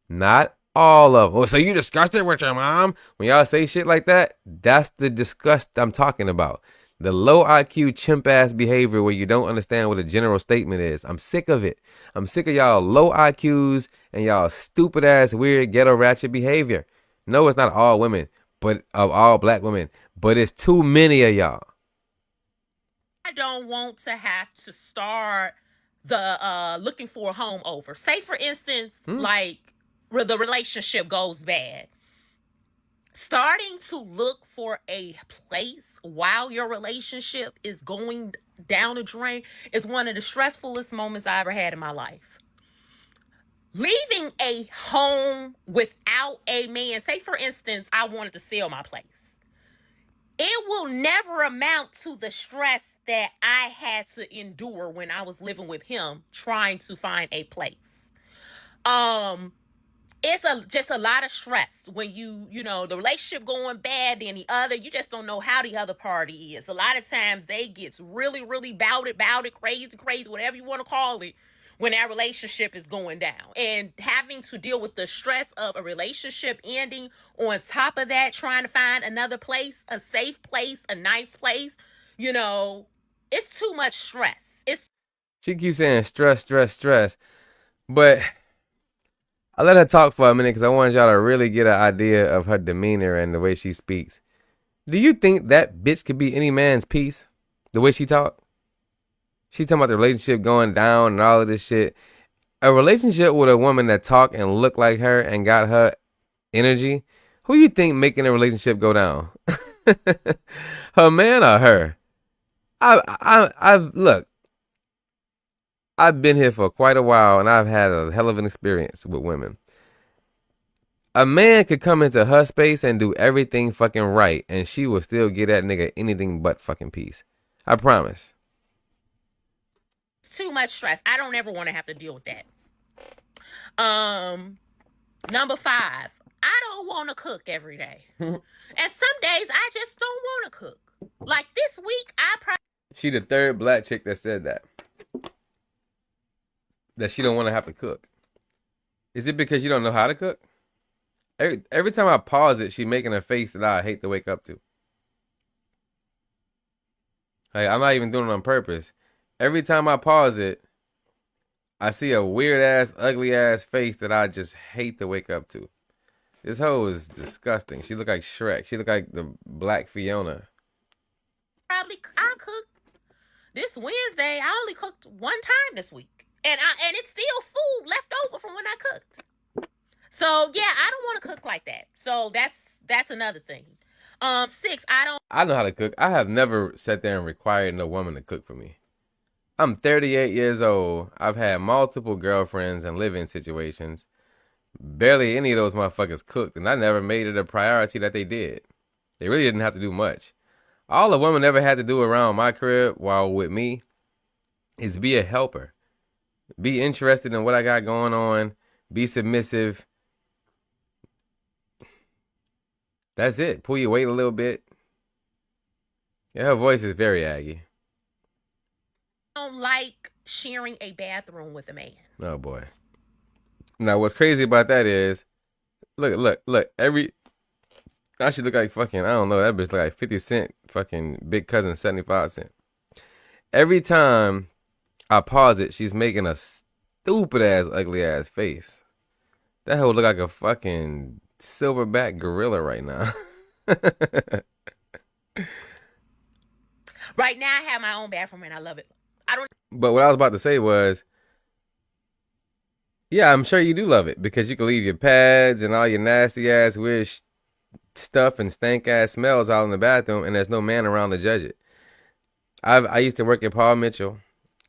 Not all of them. Oh, so you disgusted with your mom? When y'all say shit like that, that's the disgust I'm talking about. The low IQ chimp ass behavior where you don't understand what a general statement is. I'm sick of it. I'm sick of y'all low IQs and y'all stupid ass weird ghetto ratchet behavior. No, it's not all women, but of all black women, but it's too many of y'all. I don't want to have to start the looking for a home over. Say, for instance, like where the relationship goes bad. Starting to look for a place while your relationship is going down the drain is one of the stressfulest moments I ever had in my life. Leaving a home without a man, say for instance, I wanted to sell my place. It will never amount to the stress that I had to endure when I was living with him trying to find a place. It's just a lot of stress when you know, the relationship going bad, then you just don't know how the other party is. A lot of times they get really, really bout it, crazy, whatever you want to call it, when that relationship is going down. And having to deal with the stress of a relationship ending, on top of that, trying to find another place, a safe place, a nice place, you know, it's too much stress. She keeps saying stress, but I let her talk for a minute because I wanted y'all to really get an idea of her demeanor and the way she speaks. Do you think that bitch could be any man's piece? The way she talk? She talking about the relationship going down and all of this shit. A relationship with a woman that talk and look like her and got her energy, who you think making a relationship go down? Her man or her? Look, I've been here for quite a while and I've had a hell of an experience with women. A man could come into her space and do everything fucking right and she will still get that nigga anything but fucking peace. I promise. too much stress. I don't ever want to have to deal with that. Number 5, I don't want to cook every day. And some days I just don't want to cook. Like this week, She the third black chick that said that. That she don't want to have to cook. Is it because you don't know how to cook? Every time I pause it, she making a face that I hate to wake up to. Like, I'm not even doing it on purpose. Every time I pause it, I see a weird ass, ugly ass face that I just hate to wake up to. This hoe is disgusting. She look like Shrek. She look like the Black Fiona. I'll cook. This Wednesday, I only cooked one time this week. And it's still food left over from when I cooked. So yeah, I don't want to cook like that. So that's another thing. 6, I know how to cook. I have never sat there and required no woman to cook for me. I'm 38 years old. I've had multiple girlfriends and living situations. Barely any of those motherfuckers cooked, and I never made it a priority that they did. They really didn't have to do much. All a woman ever had to do around my crib while with me is be a helper. Be interested in what I got going on. Be submissive. That's it. Pull your weight a little bit. Yeah, her voice is very aggy. I don't like sharing a bathroom with a man. Oh boy. Now what's crazy about that is, look. I should look like fucking, I don't know, that bitch look like 50 Cent, fucking Big Cousin 75 Cent. Every time I pause it, she's making a stupid ass, ugly ass face. That hoe look like a fucking silverback gorilla right now. Right now, I have my own bathroom and I love it. But what I was about to say was, yeah, I'm sure you do love it because you can leave your pads and all your nasty ass weird stuff and stank ass smells out in the bathroom, and there's no man around to judge it. I used to work at Paul Mitchell,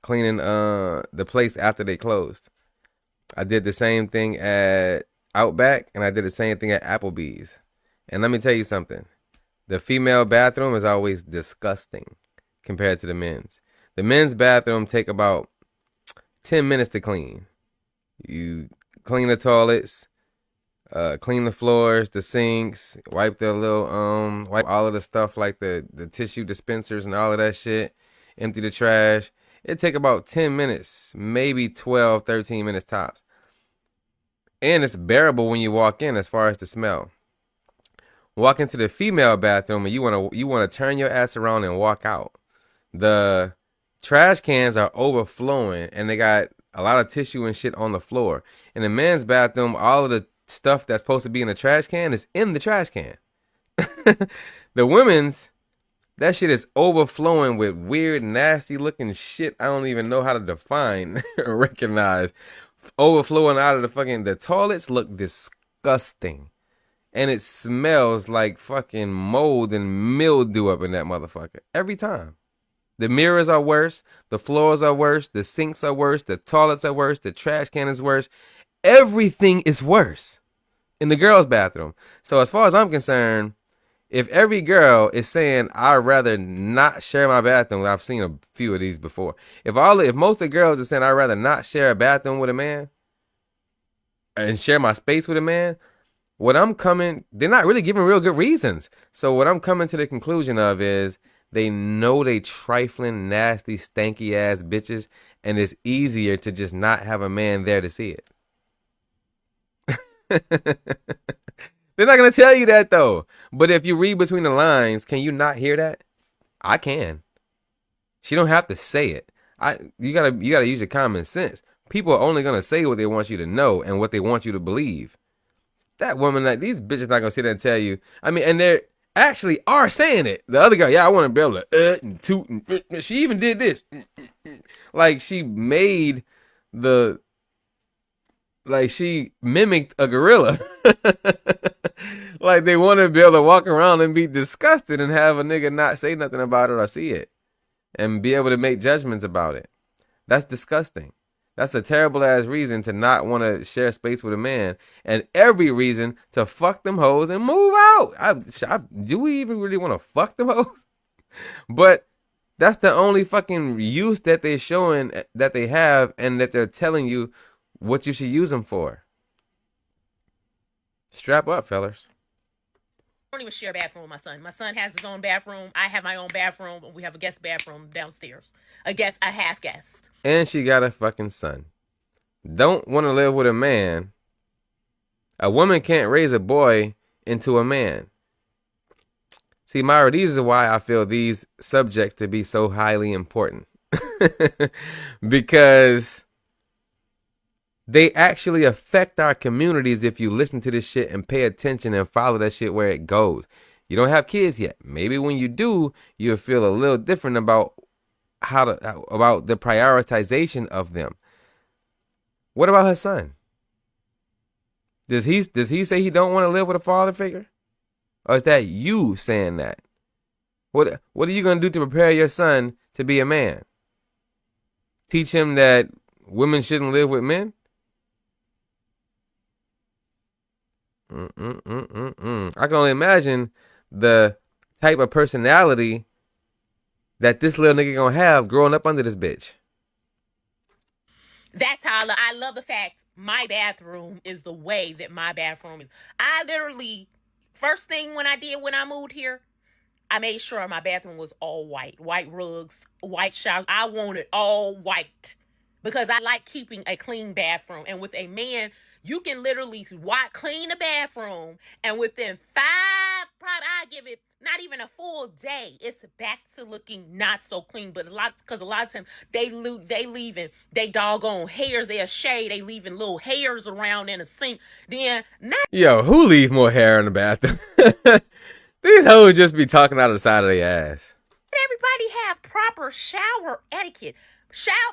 cleaning the place after they closed. I did the same thing at Outback, and I did the same thing at Applebee's. And let me tell you something: the female bathroom is always disgusting compared to the men's. The men's bathroom take about 10 minutes to clean. You clean the toilets, clean the floors, the sinks, wipe the little, wipe all of the stuff like the tissue dispensers and all of that shit, empty the trash. It take about 10 minutes, maybe 12, 13 minutes tops. And it's bearable when you walk in as far as the smell. Walk into the female bathroom and you wanna turn your ass around and walk out. The trash cans are overflowing and they got a lot of tissue and shit on the floor. In the men's bathroom, all of the stuff that's supposed to be in the trash can is in the trash can. The women's, that shit is overflowing with weird, nasty looking shit I don't even know how to define or recognize. Overflowing out of the toilets look disgusting. And it smells like fucking mold and mildew up in that motherfucker. Every time. The mirrors are worse. The floors are worse. The sinks are worse. The toilets are worse. The trash can is worse. Everything is worse in the girls' bathroom. So as far as I'm concerned, if every girl is saying, I'd rather not share my bathroom, I've seen a few of these before. If most of the girls are saying, I'd rather not share a bathroom with a man and share my space with a man, they're not really giving real good reasons. So what I'm coming to the conclusion of is they know they trifling, nasty, stanky ass bitches, and it's easier to just not have a man there to see it. They're not going to tell you that though. But if you read between the lines, can you not hear that? I can. She don't have to say it. You gotta use your common sense. People are only going to say what they want you to know and what they want you to believe. That woman, like these bitches not going to sit there and tell you. I mean, and they're actually are saying it. The other girl, yeah, I want to be able to and toot. And she even did this. Like she she mimicked a gorilla. Like they want to be able to walk around and be disgusted and have a nigga not say nothing about it or see it and be able to make judgments about it. That's disgusting. That's a terrible ass reason to not want to share space with a man, and every reason to fuck them hoes and move out. Do we even really want to fuck them hoes? But That's the only fucking use that they're showing that they have, and that they're telling you what you should use them for. Strap up, fellas. I don't even share a bathroom with my son. My son has his own bathroom. I have my own bathroom. We have a guest bathroom downstairs. A half guest. And she got a fucking son. Don't want to live with a man. A woman can't raise a boy into a man. See, Myra, these are why I feel these subjects to be so highly important. Because they actually affect our communities if you listen to this shit and pay attention and follow that shit where it goes. You don't have kids yet. Maybe when you do, you'll feel a little different about about the prioritization of them. What about her son? Does he say he don't want to live with a father figure? Or is that you saying that? What are you going to do to prepare your son to be a man? Teach him that women shouldn't live with men? I can only imagine the type of personality that this little nigga gonna have growing up under this bitch. That's how I love the fact my bathroom is the way that my bathroom is. I literally, first thing when I moved here, I made sure my bathroom was all white. White rugs, white shower. I want it all white because I like keeping a clean bathroom. And with a man, you can literally clean a bathroom, and within I give it not even a full day, it's back to looking not so clean. But a lot of times they leaving they doggone hairs, they shade, they leaving little hairs around in the sink. Then Yo, who leave more hair in the bathroom? These hoes just be talking out of the side of their ass. Everybody have proper shower etiquette.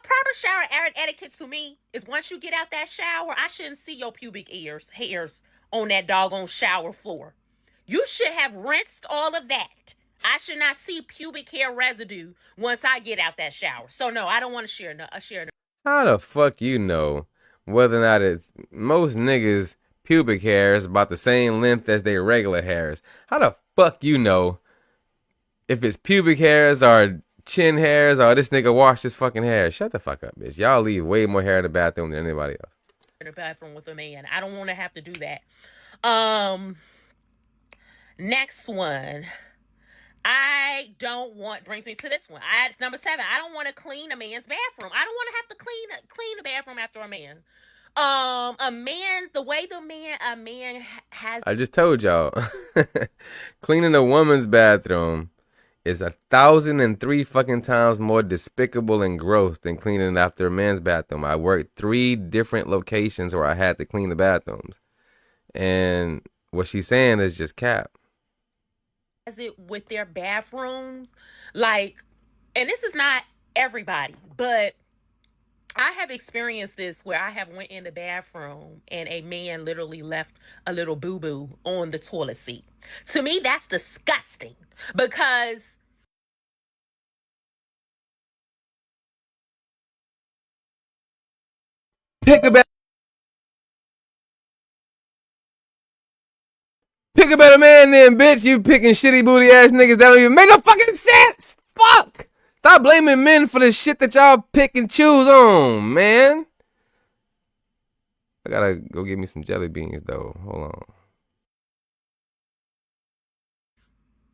Proper shower etiquette to me is once you get out that shower, I shouldn't see your pubic hairs on that doggone shower floor. You should have rinsed all of that. I should not see pubic hair residue once I get out that shower. So no, I don't want to share. How the fuck you know whether or not it's most niggas' pubic hair is about the same length as their regular hairs? How the fuck you know if it's pubic hairs or chin hairs or this nigga washed his fucking hair? Shut the fuck up, bitch. Y'all leave way more hair in the bathroom than anybody else. In the bathroom with a man. I don't want to have to do that. Next one. Brings me to this one. Number 7. I don't want to clean a man's bathroom. I don't want to have to clean the bathroom after a man. A man has. I just told y'all, cleaning a woman's bathroom is 1,003 fucking times more despicable and gross than cleaning after a man's bathroom. I worked 3 different locations where I had to clean the bathrooms, and what she's saying is just cap. As it with their bathrooms, like, and this is not everybody, but I have experienced this where I have went in the bathroom and a man literally left a little boo-boo on the toilet seat. To me, that's disgusting because Pick a better man then, bitch. You picking shitty booty ass niggas that don't even make no fucking sense. Fuck. Stop blaming men for the shit that y'all pick and choose on, man. I gotta go get me some jelly beans, though. Hold on.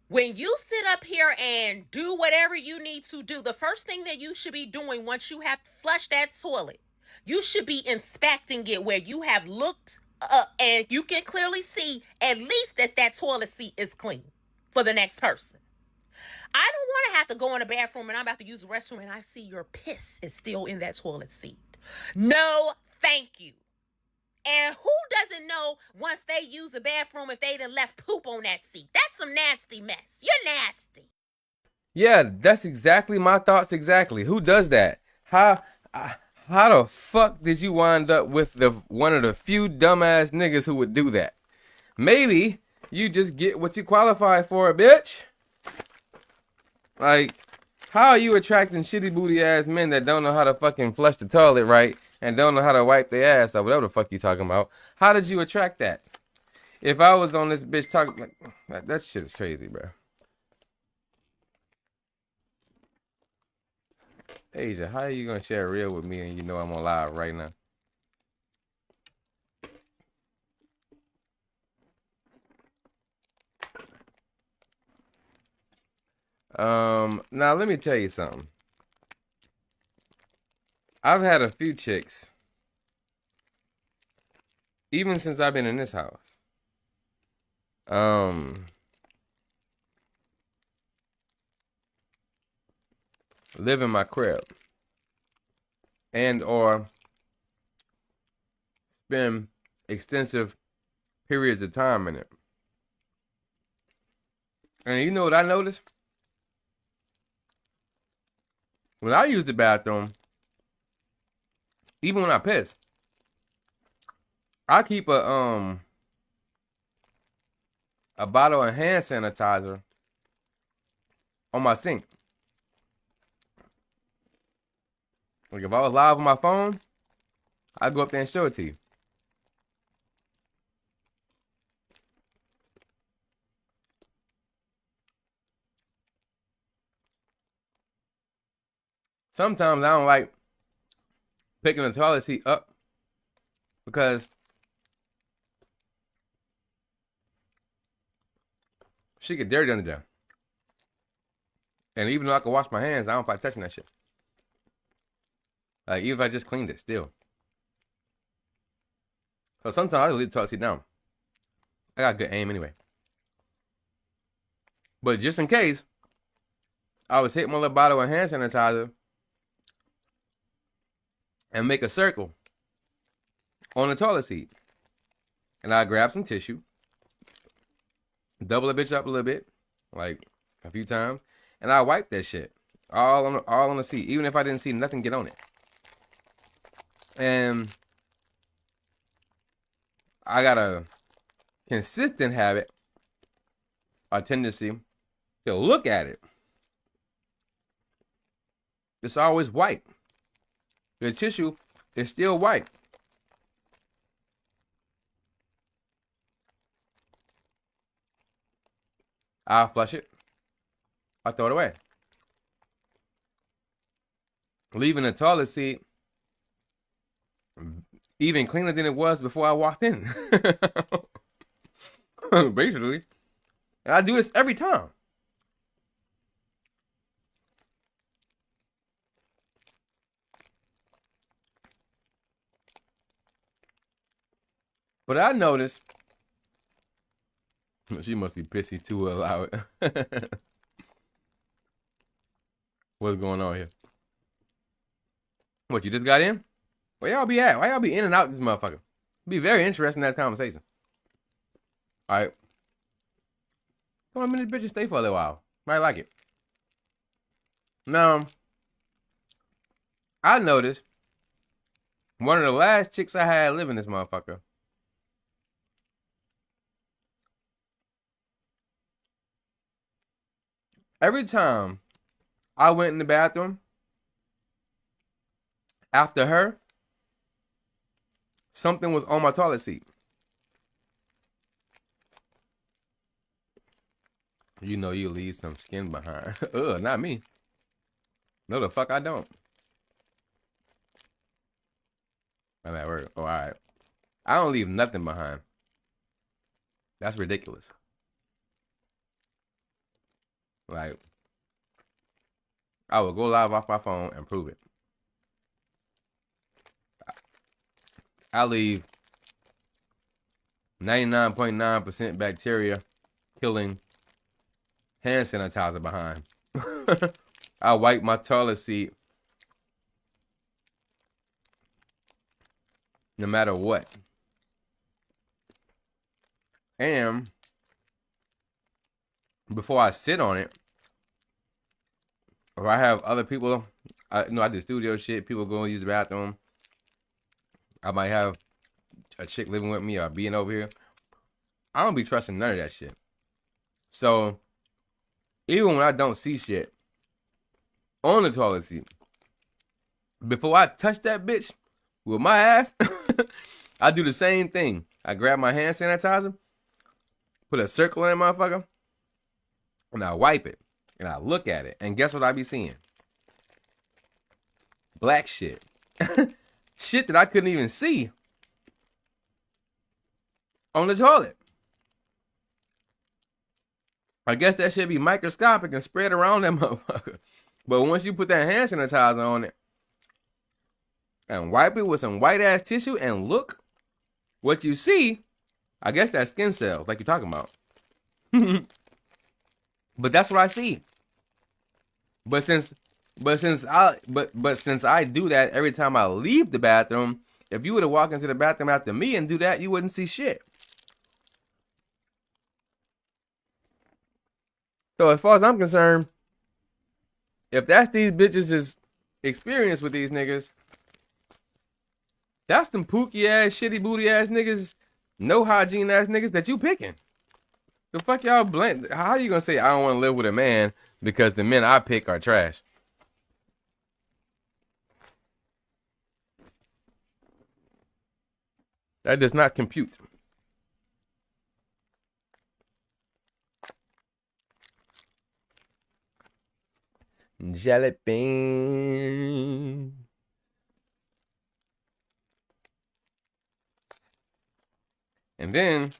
when you sit up here and do whatever you need to do, the first thing that you should be doing once you have flushed that toilet, you should be inspecting it where you have looked and you can clearly see at least that toilet seat is clean for the next person. I don't want to have to go in the bathroom and I'm about to use the restroom and I see your piss is still in that toilet seat. No, thank you. And who doesn't know once they use the bathroom if they done left poop on that seat? That's some nasty mess. You're nasty. Yeah, that's exactly my thoughts exactly. Who does that? How the fuck did you wind up with one of the few dumbass niggas who would do that? Maybe you just get what you qualify for, bitch. Like, how are you attracting shitty booty ass men that don't know how to fucking flush the toilet right and don't know how to wipe their ass or whatever the fuck you talking about? How did you attract that? If I was on this bitch talking like that shit is crazy, bro. Asia, how are you gonna share a reel with me and you know I'm on live right now? Now let me tell you something. I've had a few chicks, even since I've been in this house. Live in my crib and or spend extensive periods of time in it. And you know what I noticed? When I use the bathroom, even when I piss, I keep a bottle of hand sanitizer on my sink. Like if I was live on my phone, I'd go up there and show it to you. Sometimes I don't like picking the toilet seat up because she get dirty under there. And even though I can wash my hands, I don't like touching that shit. Like, even if I just cleaned it, still. So sometimes I just leave the toilet seat down. I got good aim anyway. But just in case, I would take my little bottle of hand sanitizer and make a circle on the toilet seat. And I grab some tissue, double the bitch up a little bit, like a few times, and I wipe that shit all on the seat, even if I didn't see nothing get on it. And I got a consistent habit, a tendency to look at it. It's always white. The tissue is still white. I'll flush it. I'll throw it away. Leaving the toilet seat even cleaner than it was before I walked in. Basically. And I do this every time. But I noticed she must be pissy to allow it. What's going on here? What, you just got in? Where y'all be at? Why y'all be in and out this motherfucker? Be very interesting in that conversation. Alright. Come on, minute bitches stay for a little while. Might like it. Now, I noticed one of the last chicks I had living this motherfucker. Every time I went in the bathroom after her, something was on my toilet seat. You know you leave some skin behind. Ugh, not me. No, the fuck I don't. I'm at work. Oh, all right. I don't leave nothing behind. That's ridiculous. Like, I will go live off my phone and prove it. I leave 99.9% bacteria killing hand sanitizer behind. I wipe my toilet seat no matter what. And before I sit on it, or I have other people, I do studio shit, people go and use the bathroom. I might have a chick living with me or being over here. I don't be trusting none of that shit. So, even when I don't see shit on the toilet seat, before I touch that bitch with my ass, I do the same thing. I grab my hand sanitizer, put a circle in that motherfucker, and I wipe it. And I look at it. And guess what I be seeing? black shit. Shit that I couldn't even see on the toilet. I guess that should be microscopic and spread around that motherfucker. But once you put that hand sanitizer on it and wipe it with some white ass tissue and look, what you see, I guess that's skin cells, like you're talking about. But that's what I see. But since I do that every time I leave the bathroom, if you were to walk into the bathroom after me and do that, you wouldn't see shit. So as far as I'm concerned, if that's these bitches' experience with these niggas, that's them pookie ass, shitty booty ass niggas, no hygiene ass niggas that you picking. The fuck y'all blame? How you gonna say I don't want to live with a man because the men I pick are trash? That does not compute. Jelly bean. And then,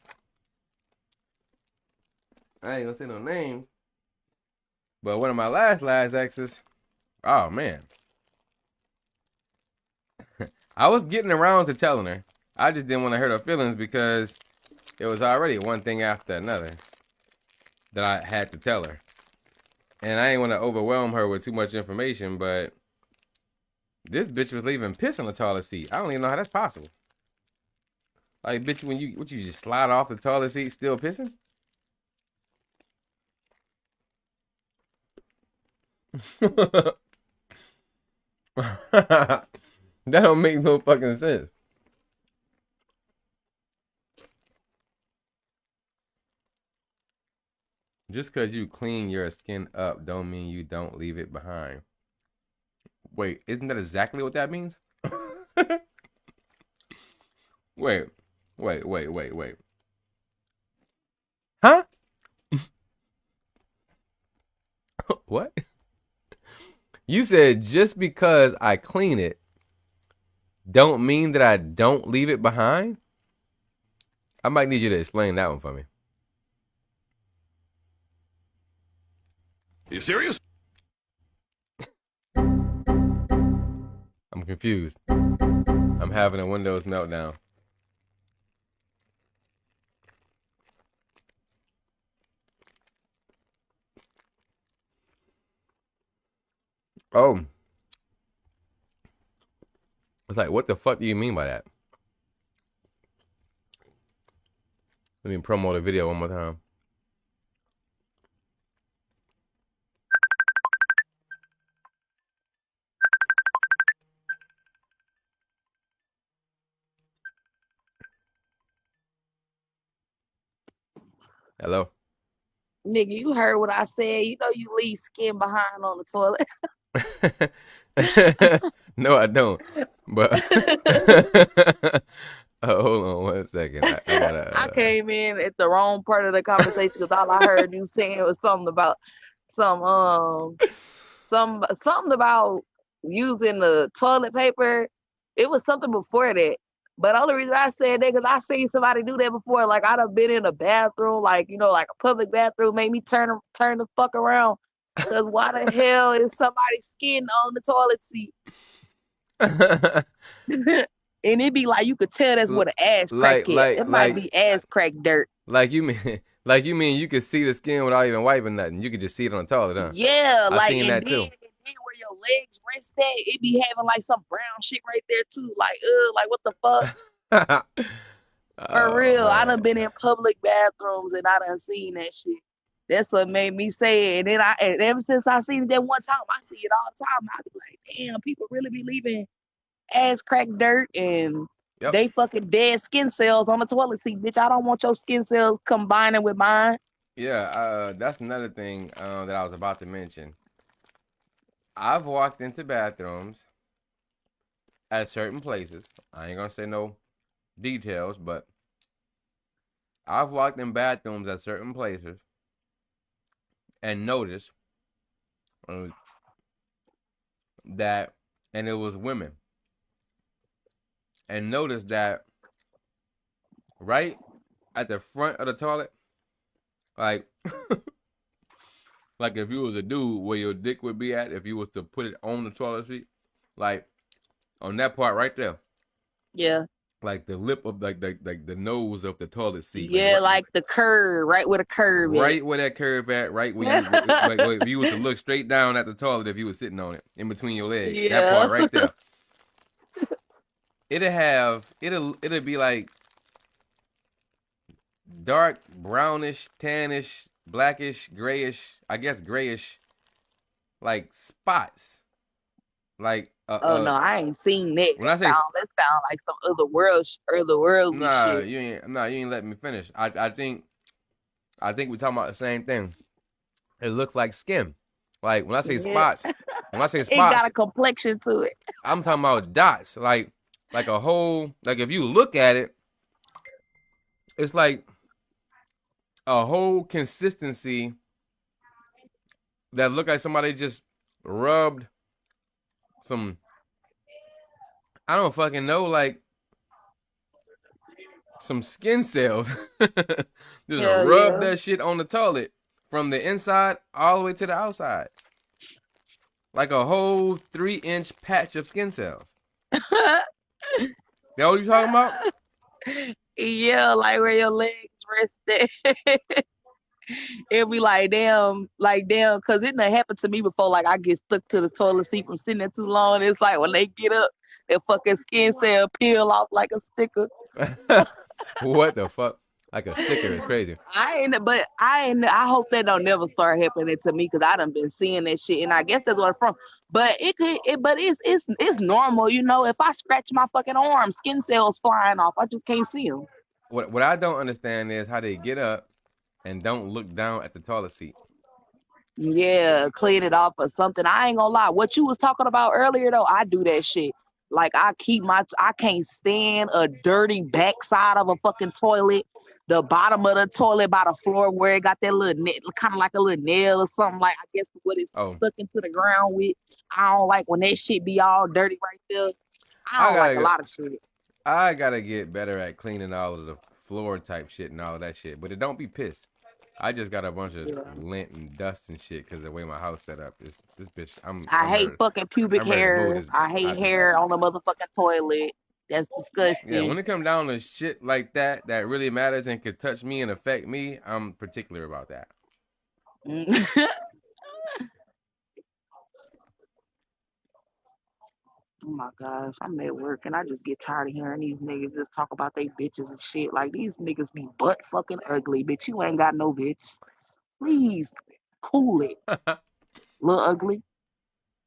I ain't gonna say no names, but one of my last exes, oh man. I was getting around to telling her. I just didn't want to hurt her feelings because it was already one thing after another that I had to tell her. And I didn't want to overwhelm her with too much information, but this bitch was leaving piss on the toilet seat. I don't even know how that's possible. Like, bitch, when you just slide off the toilet seat still pissing? That don't make no fucking sense. Just because you clean your skin up don't mean you don't leave it behind. Wait, isn't that exactly what that means? Wait. Huh? What? You said just because I clean it don't mean that I don't leave it behind? I might need you to explain that one for me. Are you serious? I'm confused. I'm having a Windows meltdown. Oh. It's like, what the fuck do you mean by that? Let me promote the video one more time. Hello? Nigga, you heard what I said. You know you leave skin behind on the toilet. No, I don't. But hold on one second. I gotta. I came in at the wrong part of the conversation because all I heard you saying was something about something about using the toilet paper. It was something before that. But the only reason I said that because I seen somebody do that before. Like I'd have been in a bathroom, like like a public bathroom, made me turn the fuck around. Cause why the hell is somebody's skin on the toilet seat? And it be like you could tell that's what an ass crack is. It might be ass crack dirt. Like you mean you could see the skin without even wiping nothing. You could just see it on the toilet, huh? Yeah, I seen that too. And then where your legs rest at, it be having like some brown shit right there too. Like what the fuck? For real, man. I done been in public bathrooms and I done seen that shit. That's what made me say it. And ever since I seen it that one time, I see it all the time. I be like, damn, people really be leaving ass crack dirt and they fucking dead skin cells on the toilet seat. Bitch, I don't want your skin cells combining with mine. Yeah, that's another thing that I was about to mention. I've walked into bathrooms at certain places. I ain't gonna say no details, but I've walked in bathrooms at certain places and noticed that and it was women. And notice that right at the front of the toilet, like like if you was a dude, where your dick would be at if you was to put it on the toilet seat, like on that part right there, Yeah. like the lip of like the nose of the toilet seat, Yeah, like the curve, right where the curve is. right where that curve at, right where you like if you was to look straight down at the toilet, if you was sitting on it, in between your legs, that part right there. It'll be like dark brownish, tannish, blackish, grayish, I guess grayish, like spots. Like oh no, I ain't seen that. When I say that sound like some otherworldly shit. you ain't letting me finish. I think we're talking about the same thing. It looks like skin. Like when I say spots, it got a complexion to it. I'm talking about dots. Like a whole, like if you look at it, it's like a whole consistency that look like somebody just rubbed some, I don't fucking know, like some skin cells. Just rub that shit on the toilet from the inside all the way to the outside. Like a whole 3-inch patch of skin cells. That what you talking about? Yeah, like where your legs rested. It'll be like damn, because it done happened to me before. Like I get stuck to the toilet seat from sitting there too long. It's like when they get up, their fucking skin cell peel off like a sticker. What the fuck? Like a sticker is crazy. I hope that don't never start happening to me, because I done been seeing that shit, and I guess that's what it's from. But it's normal, you know. If I scratch my fucking arm, skin cells flying off. I just can't see them. What I don't understand is how they get up and don't look down at the toilet seat. Yeah, clean it off or something. I ain't gonna lie. What you was talking about earlier though, I do that shit. Like I can't stand a dirty backside of a fucking toilet. The bottom of the toilet by the floor where it got that little kind of like a little nail or something, like I guess what it's stuck into the ground with. I don't like when that shit be all dirty right there. I don't like a lot of shit. I gotta get better at cleaning all of the floor type shit and all of that shit, but it don't be piss. I just got a bunch of lint and dust and shit because of the way my house set up. This bitch. I hate fucking pubic hair. I hate hair on the motherfucking toilet. That's disgusting. Yeah, when it comes down to shit like that really matters and could touch me and affect me, I'm particular about that. Oh my gosh, I'm at work and I just get tired of hearing these niggas just talk about they bitches and shit. Like these niggas be butt fucking ugly, bitch. You ain't got no bitch. Please cool it. Little ugly.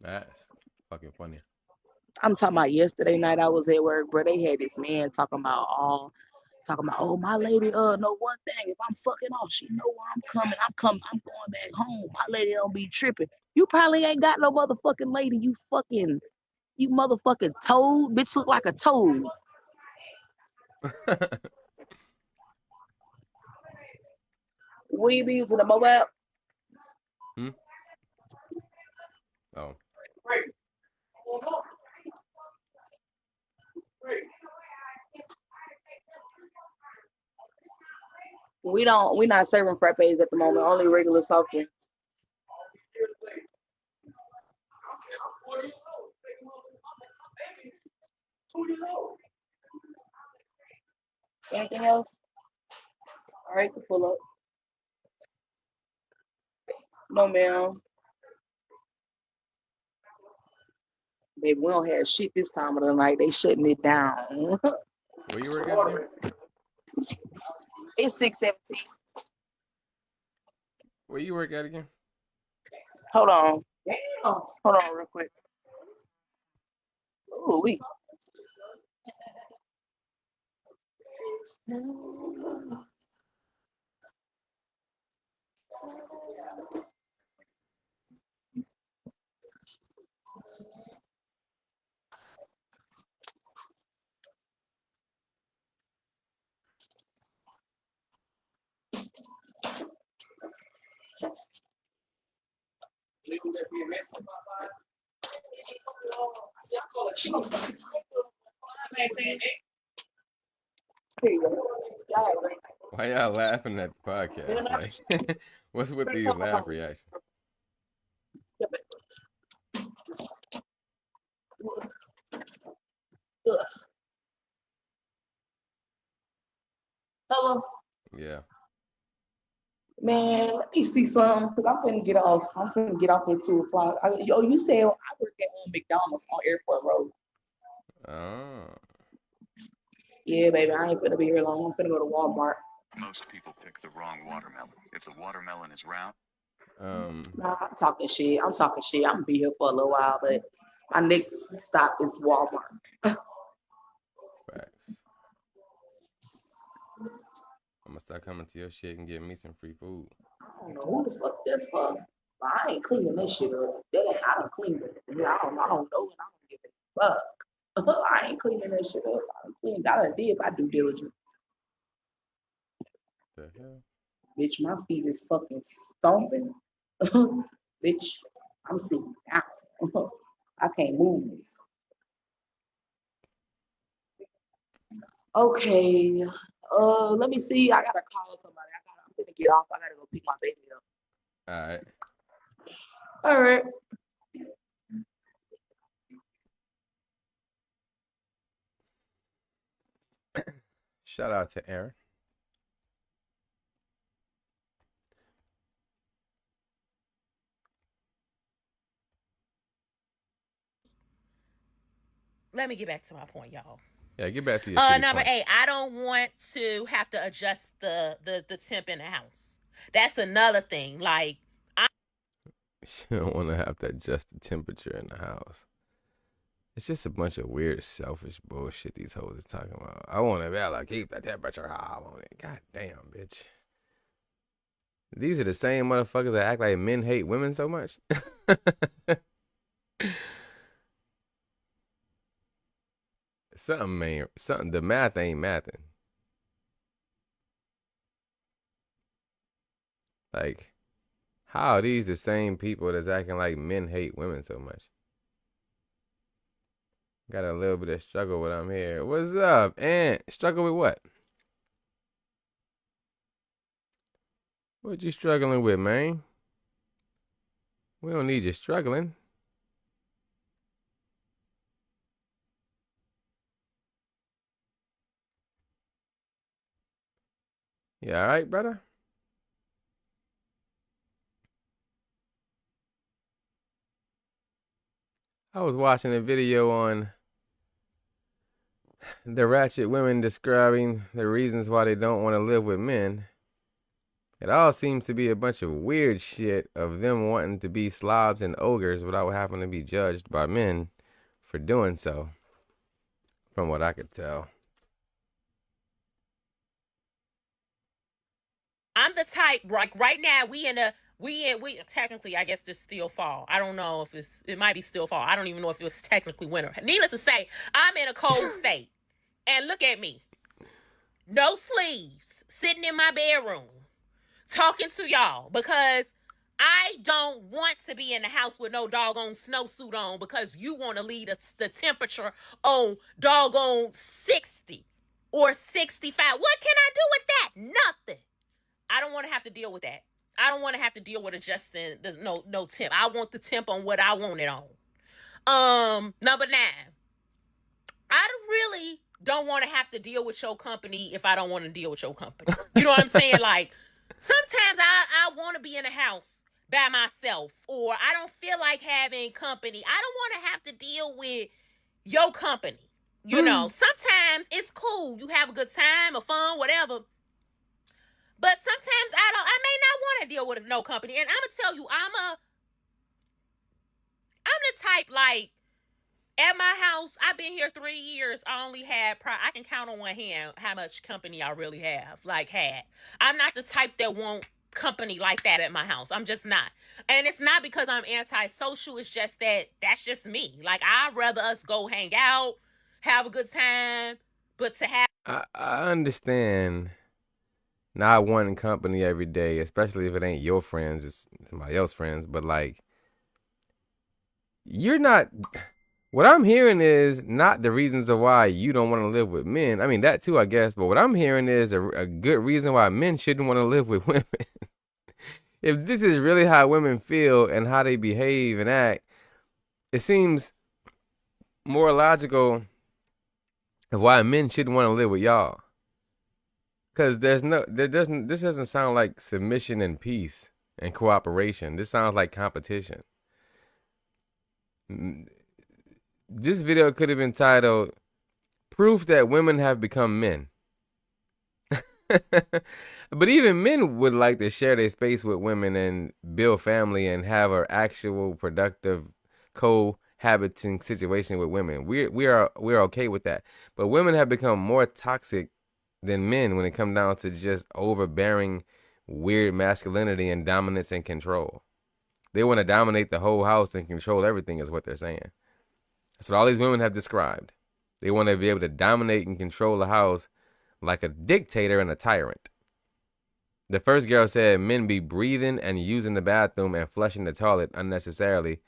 That's fucking funny. I'm talking about yesterday night I was at work, bro. They had this man talking about, oh, my lady, know one thing. If I'm fucking off, she know where I'm coming. I'm going back home. My lady don't be tripping. You probably ain't got no motherfucking lady. You motherfucking toad. Bitch look like a toad. Will you be using the mobile app? Oh. We're not serving frappes at the moment, only regular soft drinks. Anything else? All right, to pull up. No, ma'am. Baby, we don't have shit this time of the night. They shutting it down. Where you work at? It's 6:17. Where you work at again? Hold on. Hold on real quick. Ooh, we. Why y'all laughing at the podcast? Like, what's with these laugh reactions? Hello, Yeah. man. Let me see something because I'm finna get off. I'm finna get off at 2 o'clock. Yo, you said I work at McDonald's on Airport Road. Oh. Yeah, baby, I ain't finna be here long. I'm finna go to Walmart. Most people pick the wrong watermelon. If the watermelon is round. Nah, I'm talking shit. I'm gonna be here for a little while, but my next stop is Walmart. Facts. I'm gonna start coming to your shit and get me some free food. I don't know who the fuck that's for. I ain't cleaning this shit up. That ain't, I don't clean it. I don't know, and I don't give a fuck. I ain't cleaning that shit up. I done did my due diligence. The hell? Bitch, my feet is fucking stomping. Bitch, I'm sitting down. I can't move. Okay. Let me see. I gotta call somebody. I'm gonna get off. I gotta go pick my baby up. All right. All right. Shout out to Aaron. Let me get back to my point, y'all. Yeah, get back to your number point. 8. I don't want to have to adjust the temp in the house. That's another thing. Like, You don't want to have to adjust the temperature in the house. It's just a bunch of weird, selfish bullshit these hoes is talking about. I want to be able to keep the temperature high on it. God damn, bitch. These are the same motherfuckers that act like men hate women so much. Something, the math ain't mathing. Like, how are these the same people that's acting like men hate women so much? Got a little bit of struggle when I'm here. What's up, Aunt? Struggle with what? What you struggling with, man? We don't need you struggling. You all right, brother? I was watching a video on the ratchet women describing the reasons why they don't want to live with men. It all seems to be a bunch of weird shit of them wanting to be slobs and ogres without having to be judged by men for doing so, from what I could tell. I'm the type, like right now we technically, I guess this still fall. I don't know if it might be still fall. I don't even know if it was technically winter. Needless to say, I'm in a cold state. And look at me. No sleeves, sitting in my bedroom, talking to y'all because I don't want to be in the house with no doggone snowsuit on because you want to leave the temperature on doggone 60 or 65. What can I do with that? Nothing. I don't want to have to deal with that. I don't want to have to deal with adjusting no temp. I want the temp on what I want it on. Number 9. I really don't want to have to deal with your company if I don't want to deal with your company. You know what I'm saying? Like, sometimes I want to be in a house by myself, or I don't feel like having company. I don't want to have to deal with your company. You know, sometimes it's cool. You have a good time or fun, whatever. But sometimes I may not want to deal with no company. And I'm going to tell you, I'm the type, like, at my house, I've been here 3 years. I only had, I can count on one hand how much company I really have, had. I'm not the type that want company like that at my house. I'm just not. And it's not because I'm antisocial. It's just that's just me. Like, I'd rather us go hang out, have a good time, but to have. I understand not wanting company every day, especially if it ain't your friends, it's somebody else's friends. But, like, you're not. What I'm hearing is not the reasons of why you don't want to live with men. I mean, that too, I guess. But what I'm hearing is a good reason why men shouldn't want to live with women. If this is really how women feel and how they behave and act, it seems more logical of why men shouldn't want to live with y'all. Because this doesn't sound like submission and peace and cooperation. This sounds like competition. This video could have been titled, Proof That Women Have Become Men. But even men would like to share their space with women and build family and have an actual productive cohabiting situation with women. We're okay with that. But women have become more toxic than men when it comes down to just overbearing, weird masculinity and dominance and control. They want to dominate the whole house and control everything is what they're saying. That's what all these women have described. They want to be able to dominate and control the house like a dictator and a tyrant. The first girl said men be breathing and using the bathroom and flushing the toilet unnecessarily.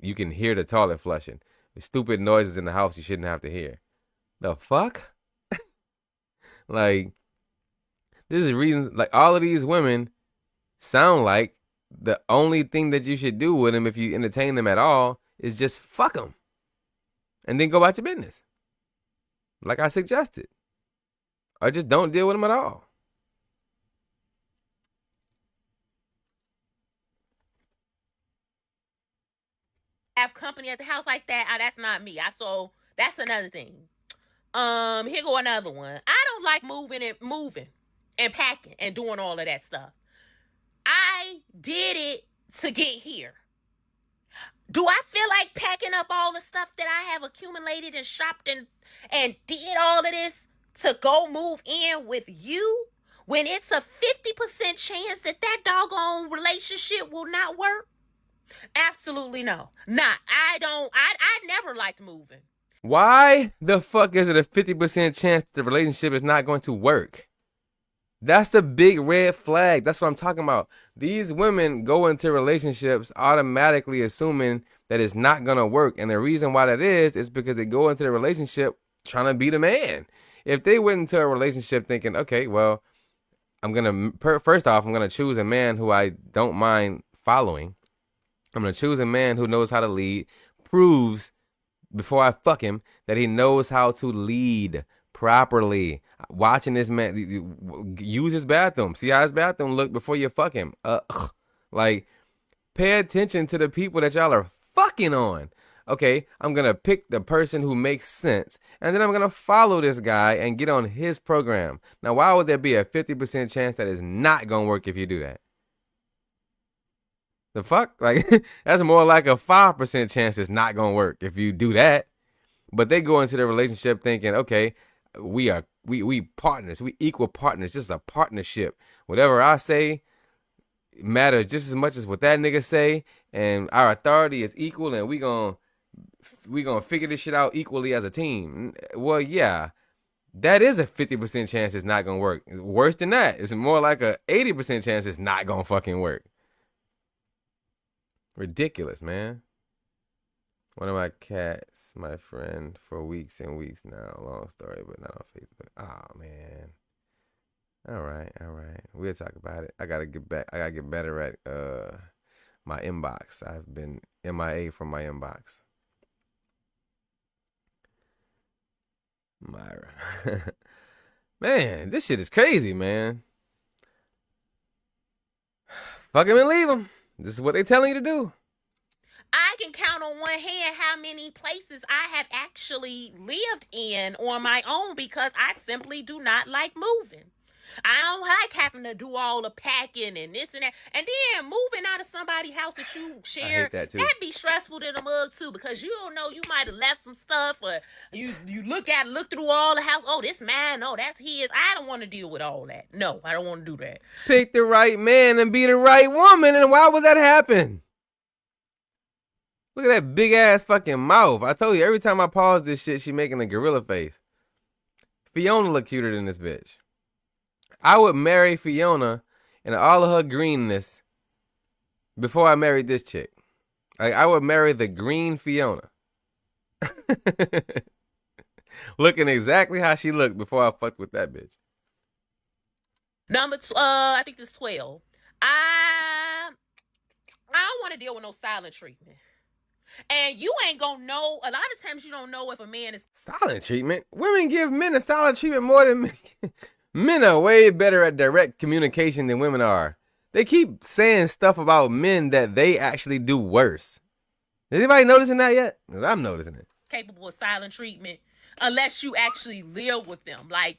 You can hear the toilet flushing. Stupid noises in the house you shouldn't have to hear. The fuck? Like, this is reason. Like, all of these women sound like the only thing that you should do with them if you entertain them at all is just fuck them. And then go about your business. Like I suggested. Or just don't deal with them at all. Have company at the house like that. That's not me. So that's another thing. Here go another one. I don't like moving and packing and doing all of that stuff. I did it to get here. Do I feel like packing up all the stuff that I have accumulated and shopped and did all of this to go move in with you when it's a 50% chance that doggone relationship will not work? Absolutely no. I never liked moving. Why the fuck is it a 50% chance the relationship is not going to work? That's the big red flag. That's what I'm talking about. These women go into relationships automatically assuming that it's not going to work. And the reason why that is because they go into the relationship trying to be the man. If they went into a relationship thinking, okay, well, first off, I'm going to choose a man who I don't mind following. I'm going to choose a man who knows how to lead, proves before I fuck him that he knows how to lead properly. Watching this man use his bathroom. See how his bathroom look before you fuck him. Like, pay attention to the people that y'all are fucking on. Okay, I'm going to pick the person who makes sense, and then I'm going to follow this guy and get on his program. Now, why would there be a 50% chance that it's not going to work if you do that? The fuck? Like, that's more like a 5% chance it's not going to work if you do that. But they go into the relationship thinking, okay, we partners, we equal partners. This is a partnership. Whatever I say matters just as much as what that nigga say, and our authority is equal, and we gonna figure this shit out equally as a team. Well, yeah, that is a 50% chance it's not gonna work. Worse than that, it's more like a 80% chance it's not gonna fucking work. Ridiculous, man. One of my cats, my friend, for weeks and weeks now. Long story, but not on Facebook. Oh, man. All right. We'll talk about it. I gotta get better at my inbox. I've been MIA from my inbox. Myra. Man, this shit is crazy, man. Fuck him and leave him. This is what they're telling you to do. I can count on one hand how many places I have actually lived in on my own because I simply do not like moving. I don't like having to do all the packing and this and that. And then moving out of somebody's house that you share, I hate that too. That'd be stressful than a mug too, because you don't know, you might have left some stuff, or you look through all the house. Oh, this man, oh, that's his. I don't want to deal with all that. No, I don't want to do that. Pick the right man and be the right woman, and why would that happen? Look at that big ass fucking mouth. I told you, every time I pause this shit, she making a gorilla face. Fiona look cuter than this bitch. I would marry Fiona and all of her greenness before I married this chick. Like, I would marry the green Fiona. Looking exactly how she looked before I fucked with that bitch. I think this 12. I don't want to deal with no silent treatment. And you ain't gonna know, a lot of times you don't know if a man is silent treatment. Women give men a silent treatment more than men. Men are way better at direct communication than women are. They keep saying stuff about men that they actually do worse. Is anybody noticing that yet? 'Cause I'm noticing it. capable of silent treatment unless you actually live with them. Like,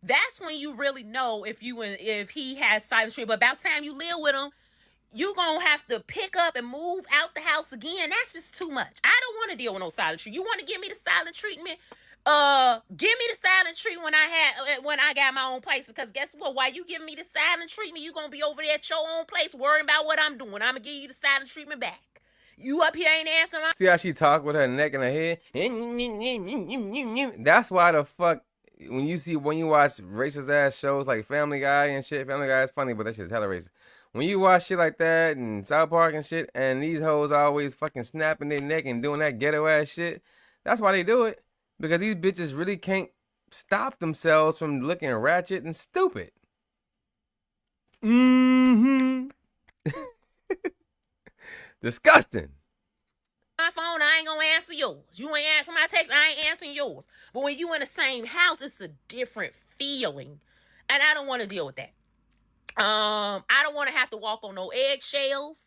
that's when you really know if he has silent treatment. But about time you live with him, you gonna have to pick up and move out the house again. That's just too much. I don't want to deal with no silent treatment. You want to give me the silent treatment? Give me the silent treatment when I got my own place. Because guess what? While you giving me the silent treatment, you gonna be over there at your own place worrying about what I'm doing. I'm gonna give you the silent treatment back. You up here ain't answering my... See how she talk with her neck and her head? That's why the fuck, when you watch racist ass shows like Family Guy and shit, Family Guy is funny, but that shit's hella racist. When you watch shit like that and South Park and shit, and these hoes always fucking snapping their neck and doing that ghetto ass shit, that's why they do it. Because these bitches really can't stop themselves from looking ratchet and stupid. Disgusting. My phone, I ain't gonna answer yours. You ain't answering my text, I ain't answering yours. But when you in the same house, it's a different feeling. And I don't want to deal with that. I don't want to have to walk on no eggshells.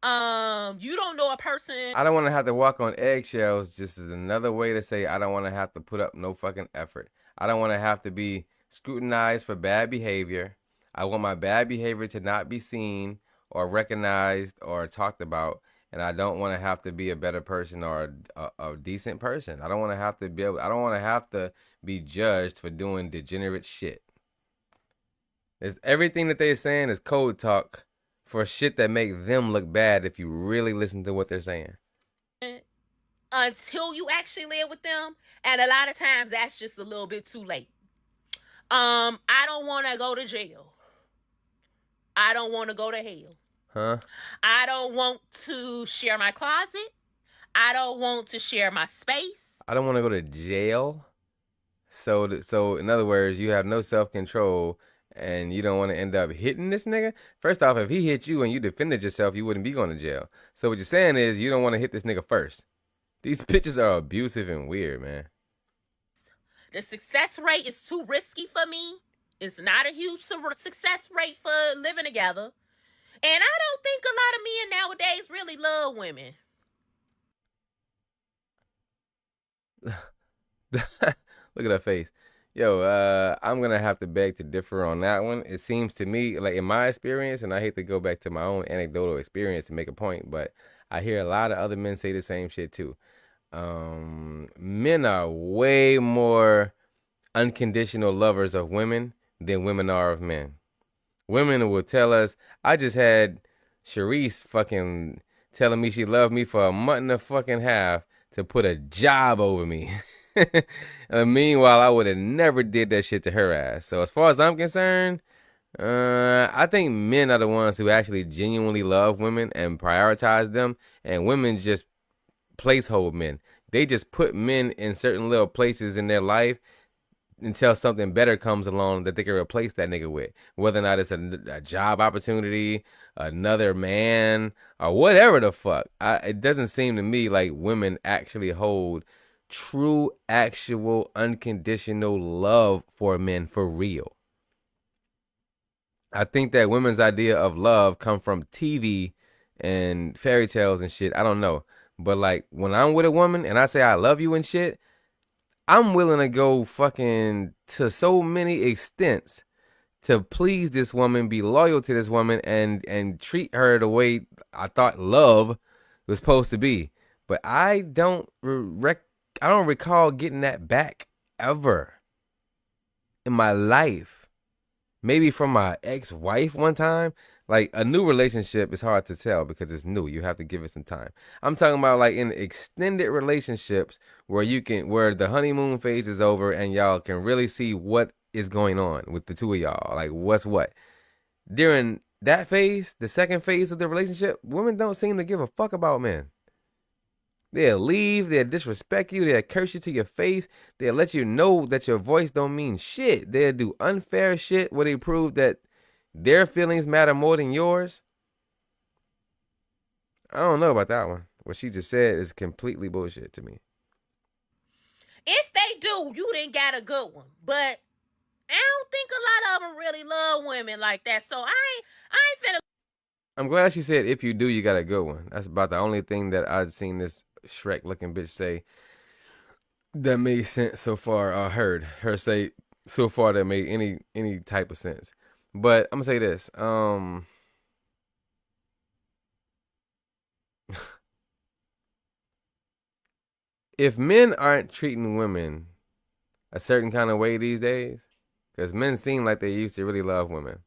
You don't know a person. I don't want to have to walk on eggshells. Just is another way to say I don't want to have to put up no fucking effort. I don't want to have to be scrutinized for bad behavior. I want my bad behavior to not be seen or recognized or talked about. And I don't want to have to be a better person or a decent person. I don't want to have to I don't want to have to be judged for doing degenerate shit. Everything that they're saying is code talk for shit that make them look bad if you really listen to what they're saying. Until you actually live with them. And a lot of times that's just a little bit too late. I don't want to go to jail. I don't want to go to hell. Huh? I don't want to share my closet. I don't want to share my space. I don't want to go to jail. So in other words, you have no self-control and you don't want to end up hitting this nigga. First off, if he hit you and you defended yourself, you wouldn't be going to jail. So what you're saying is you don't want to hit this nigga first. These bitches are abusive and weird, man. The success rate is too risky for me. It's not a huge success rate for living together. And I don't think a lot of men nowadays really love women. Look at her face. Yo, I'm going to have to beg to differ on that one. It seems to me, like in my experience, and I hate to go back to my own anecdotal experience to make a point, but I hear a lot of other men say the same shit too. Men are way more unconditional lovers of women than women are of men. Women will tell us, I just had Sharice fucking telling me she loved me for a month and a fucking half to put a job over me. And meanwhile, I would have never did that shit to her ass. So as far as I'm concerned, I think men are the ones who actually genuinely love women and prioritize them. And women just placehold men. They just put men in certain little places in their life until something better comes along that they can replace that nigga with. Whether or not it's a job opportunity, another man, or whatever the fuck. It doesn't seem to me like women actually hold true, actual, unconditional love for men for real. I think that women's idea of love come from TV and fairy tales and shit. I don't know. But like when I'm with a woman and I say I love you and shit, I'm willing to go fucking to so many extents to please this woman, be loyal to this woman, and treat her the way I thought love was supposed to be. But I don't recall getting that back ever in my life. Maybe from my ex-wife one time. Like a new relationship is hard to tell because it's new. You have to give it some time. I'm talking about like in extended relationships where the honeymoon phase is over and y'all can really see what is going on with the two of y'all. Like what's what. During that phase, the second phase of the relationship, women don't seem to give a fuck about men. They'll leave, they'll disrespect you, they'll curse you to your face, they'll let you know that your voice don't mean shit. They'll do unfair shit where they prove that their feelings matter more than yours. I don't know about that one. What she just said is completely bullshit to me. If they do, you didn't got a good one. But I don't think a lot of them really love women like that. So I ain't finna. I'm glad she said, if you do, you got a good one. That's about the only thing that I've seen this Shrek-looking bitch say that made sense so far. I heard her say so far that made any type of sense. But I'm gonna say this. If men aren't treating women a certain kind of way these days, because men seem like they used to really love women.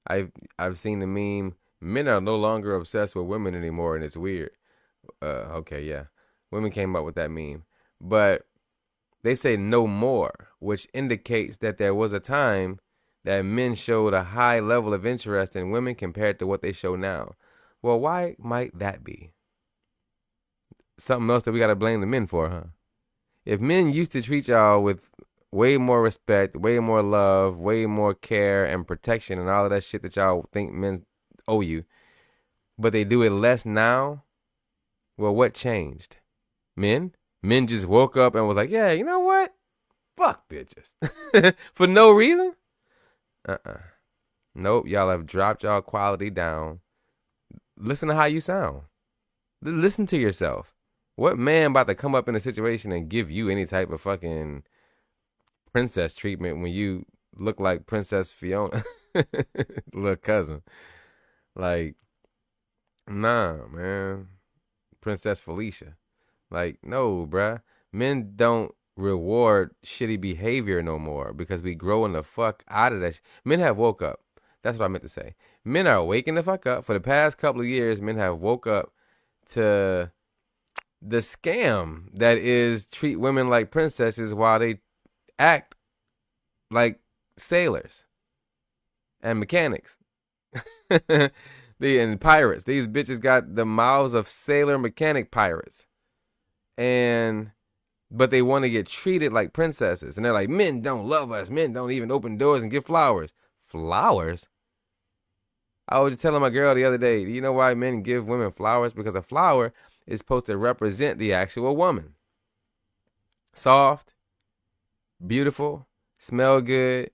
I've seen the meme, men are no longer obsessed with women anymore, and it's weird. Okay, yeah. Women came up with that meme. But they say no more, which indicates that there was a time that men showed a high level of interest in women compared to what they show now. Well, why might that be? Something else that we got to blame the men for, huh? If men used to treat y'all with way more respect, way more love, way more care and protection and all of that shit that y'all think men owe you, but they do it less now, well, what changed? Men? Men just woke up and was like, yeah, you know what? Fuck bitches. For no reason? Nope, y'all have dropped y'all quality down. Listen to how you sound. Listen to yourself. What man about to come up in a situation and give you any type of fucking princess treatment when you look like Princess Fiona, little cousin? Like, nah, man. Princess Felicia. Like, no, bruh. Men don't reward shitty behavior no more because we growing the fuck out of that. Men have woke up. That's what I meant to say. Men are waking the fuck up. For the past couple of years, men have woke up to the scam that is treat women like princesses while they act like sailors and mechanics. And pirates. These bitches got the mouths of sailor mechanic pirates. But they want to get treated like princesses. And they're like, men don't love us. Men don't even open doors and give flowers. Flowers? I was just telling my girl the other day, do you know why men give women flowers? Because a flower is supposed to represent the actual woman. Soft, beautiful, smell good,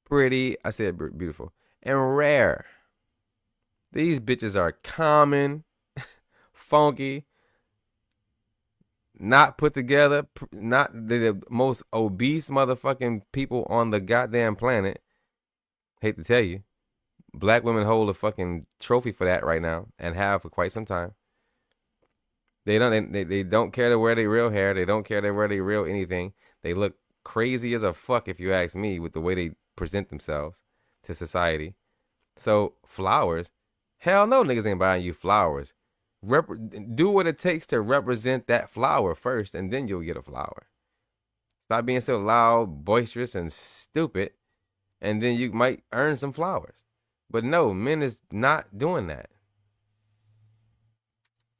pretty, I said beautiful, and rare. These bitches are common, funky, not put together, not the most obese motherfucking people on the goddamn planet. Hate to tell you. Black women hold a fucking trophy for that right now and have for quite some time. They don't care to wear their real hair. They don't care to wear their real anything. They look crazy as a fuck, if you ask me, with the way they present themselves to society. So flowers, hell no, niggas ain't buying you flowers. Do what it takes to represent that flower first, and then you'll get a flower. Stop being so loud, boisterous, and stupid, and then you might earn some flowers. But no, men is not doing that.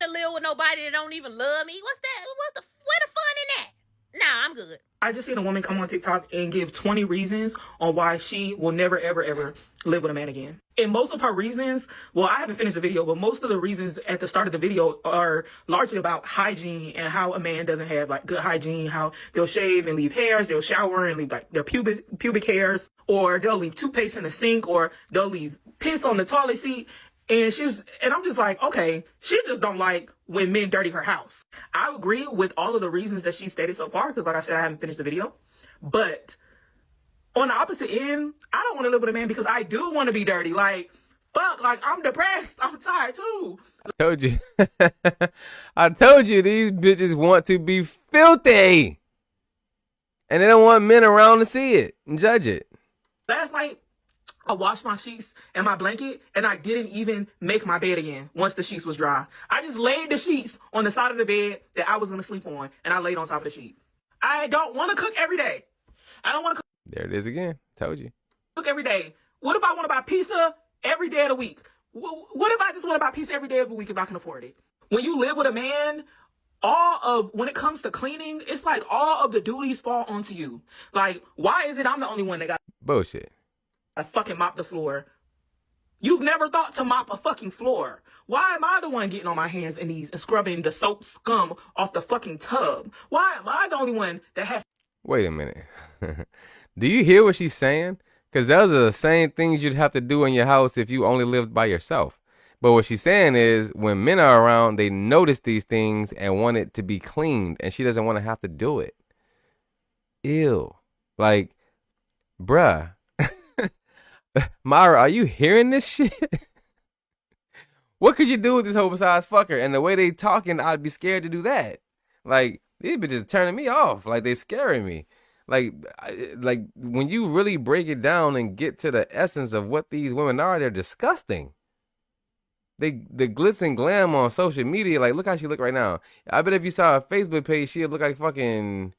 To live with nobody that don't even love me. Where the fun in that? Nah, I'm good. I just seen a woman come on TikTok and give 20 reasons on why she will never, ever, ever live with a man again. And most of her reasons, well, I haven't finished the video, but most of the reasons at the start of the video are largely about hygiene and how a man doesn't have like good hygiene, how they'll shave and leave hairs, they'll shower and leave like their pubic hairs, or they'll leave toothpaste in the sink, or they'll leave piss on the toilet seat. And I'm just like, okay, she just don't like when men dirty her house. I agree with all of the reasons that she stated so far, because like I said, I haven't finished the video. But on the opposite end, I don't want to live with a man because I do want to be dirty. Like, fuck, like I'm depressed. I'm tired too. Told you. I told you these bitches want to be filthy. And they don't want men around to see it and judge it. Last night, I washed my sheets and my blanket, and I didn't even make my bed again once the sheets was dry. I just laid the sheets on the side of the bed that I was going to sleep on, and I laid on top of the sheet. I don't want to cook every day. I don't want to cook. There it is again. Told you. Cook every day What if I want to buy pizza every day of the week? What if I just want to buy pizza every day of the week if I can afford it? When you live with a man, when it comes to cleaning, it's like all of the duties fall onto you. Like, why is it I'm the only one that got Bullshit. to fucking mop the floor? You've never thought to mop a fucking floor. Why am I the one getting on my hands and knees and scrubbing the soap scum off the fucking tub? Why am I the only one that has... Wait a minute. Do you hear what she's saying? Because those are the same things you'd have to do in your house if you only lived by yourself. But what she's saying is when men are around, they notice these things and want it to be cleaned, and she doesn't want to have to do it. Ew. Like, bruh. Myra, are you hearing this shit? What could you do with this hoe besides fuck her? And the way they talking, I'd be scared to do that. Like, these bitches turning me off. Like, they scaring me. Like when you really break it down and get to the essence of what these women are, they're disgusting. The glitz and glam on social media, like, look how she look right now. I bet if you saw her Facebook page, she'd look like fucking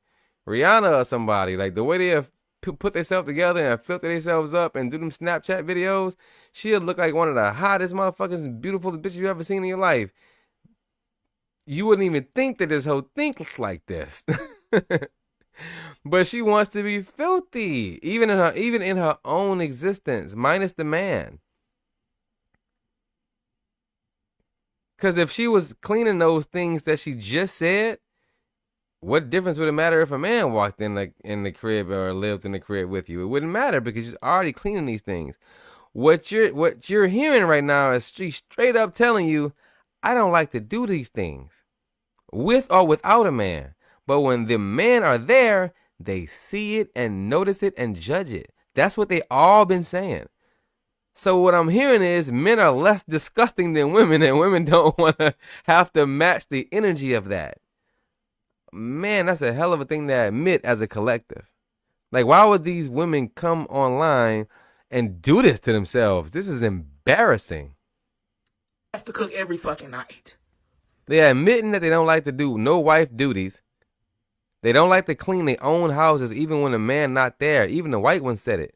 Rihanna or somebody. Like, the way they have put themselves together and filter themselves up and do them Snapchat videos, she'll look like one of the hottest motherfuckers and beautiful bitches you ever seen in your life. You wouldn't even think that this hoe thinks like this. But she wants to be filthy, even in her own existence, minus the man. Because if she was cleaning those things that she just said, what difference would it matter if a man walked in the crib or lived in the crib with you? It wouldn't matter because she's already cleaning these things. What you're hearing right now is she straight up telling you, I don't like to do these things, with or without a man. But when the men are there, they see it and notice it and judge it. That's what they all been saying. So what I'm hearing is men are less disgusting than women, and women don't want to have to match the energy of that. Man, that's a hell of a thing to admit as a collective. Like, why would these women come online and do this to themselves? This is embarrassing. has to cook every fucking night. They're admitting that they don't like to do no wife duties. They don't like to clean their own houses even when the man not there. Even the white one said it.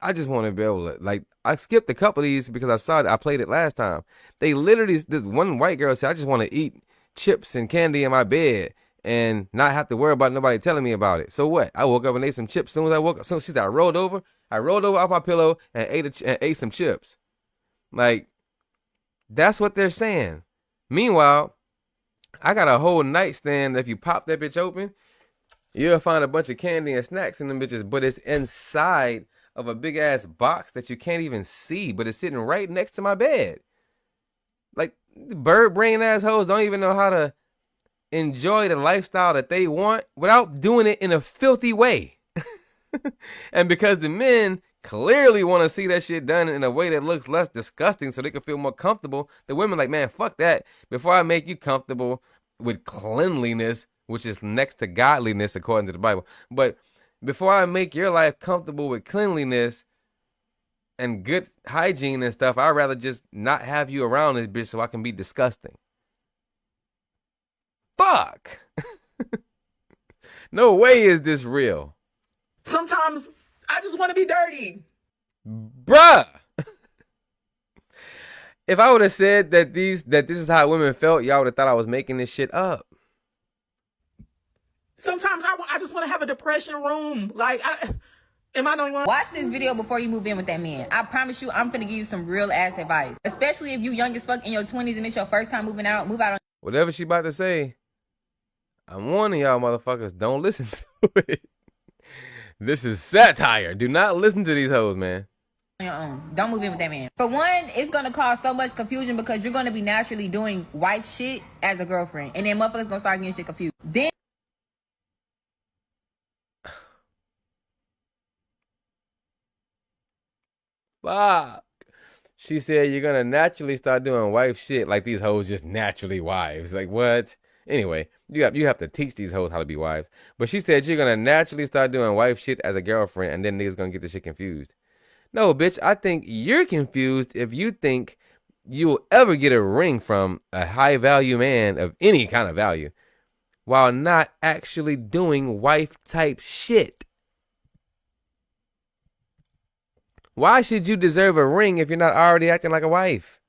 I just want to be able to, like, I skipped a couple of these because I saw it. I played it last time. They literally, this one white girl said, I just want to eat chips and candy in my bed and not have to worry about nobody telling me about it. So what? I woke up and ate some chips. As soon as I woke up, she said, I rolled over off my pillow and ate some chips. Like, that's what they're saying. Meanwhile, I got a whole nightstand. If you pop that bitch open, you'll find a bunch of candy and snacks in them bitches, but it's inside of a big ass box that you can't even see, but it's sitting right next to my bed. Like, bird brain assholes don't even know how to enjoy the lifestyle that they want without doing it in a filthy way. And because the men clearly want to see that shit done in a way that looks less disgusting so they can feel more comfortable, the women like, man, fuck that. Before I make you comfortable with cleanliness, which is next to godliness according to the Bible, but before I make your life comfortable with cleanliness and good hygiene and stuff, I'd rather just not have you around this bitch so I can be disgusting. Fuck. No way is this real. Sometimes I just want to be dirty. Bruh. If I would have said that this is how women felt, y'all would have thought I was making this shit up. Sometimes I just want to have a depression room. Like, am I the only one? Watch this video before you move in with that man. I promise you, I'm finna give you some real ass advice. Especially if you young as fuck in your 20s and it's your first time moving out. Move out on Whatever she about to say, I'm warning y'all motherfuckers, don't listen to it. This is satire. Do not listen to these hoes, man. your own. Don't move in with that man. For one, it's gonna cause so much confusion because you're gonna be naturally doing wife shit as a girlfriend. And then motherfuckers gonna start getting shit confused. Then Fuck. She said you're gonna naturally start doing wife shit like these hoes just naturally wives. Like what? Anyway, you have to teach these hoes how to be wives. But she said you're gonna naturally start doing wife shit as a girlfriend, and then niggas gonna get this shit confused. No, bitch, I think you're confused if you think you'll ever get a ring from a high value man of any kind of value while not actually doing wife type shit. Why should you deserve a ring if you're not already acting like a wife?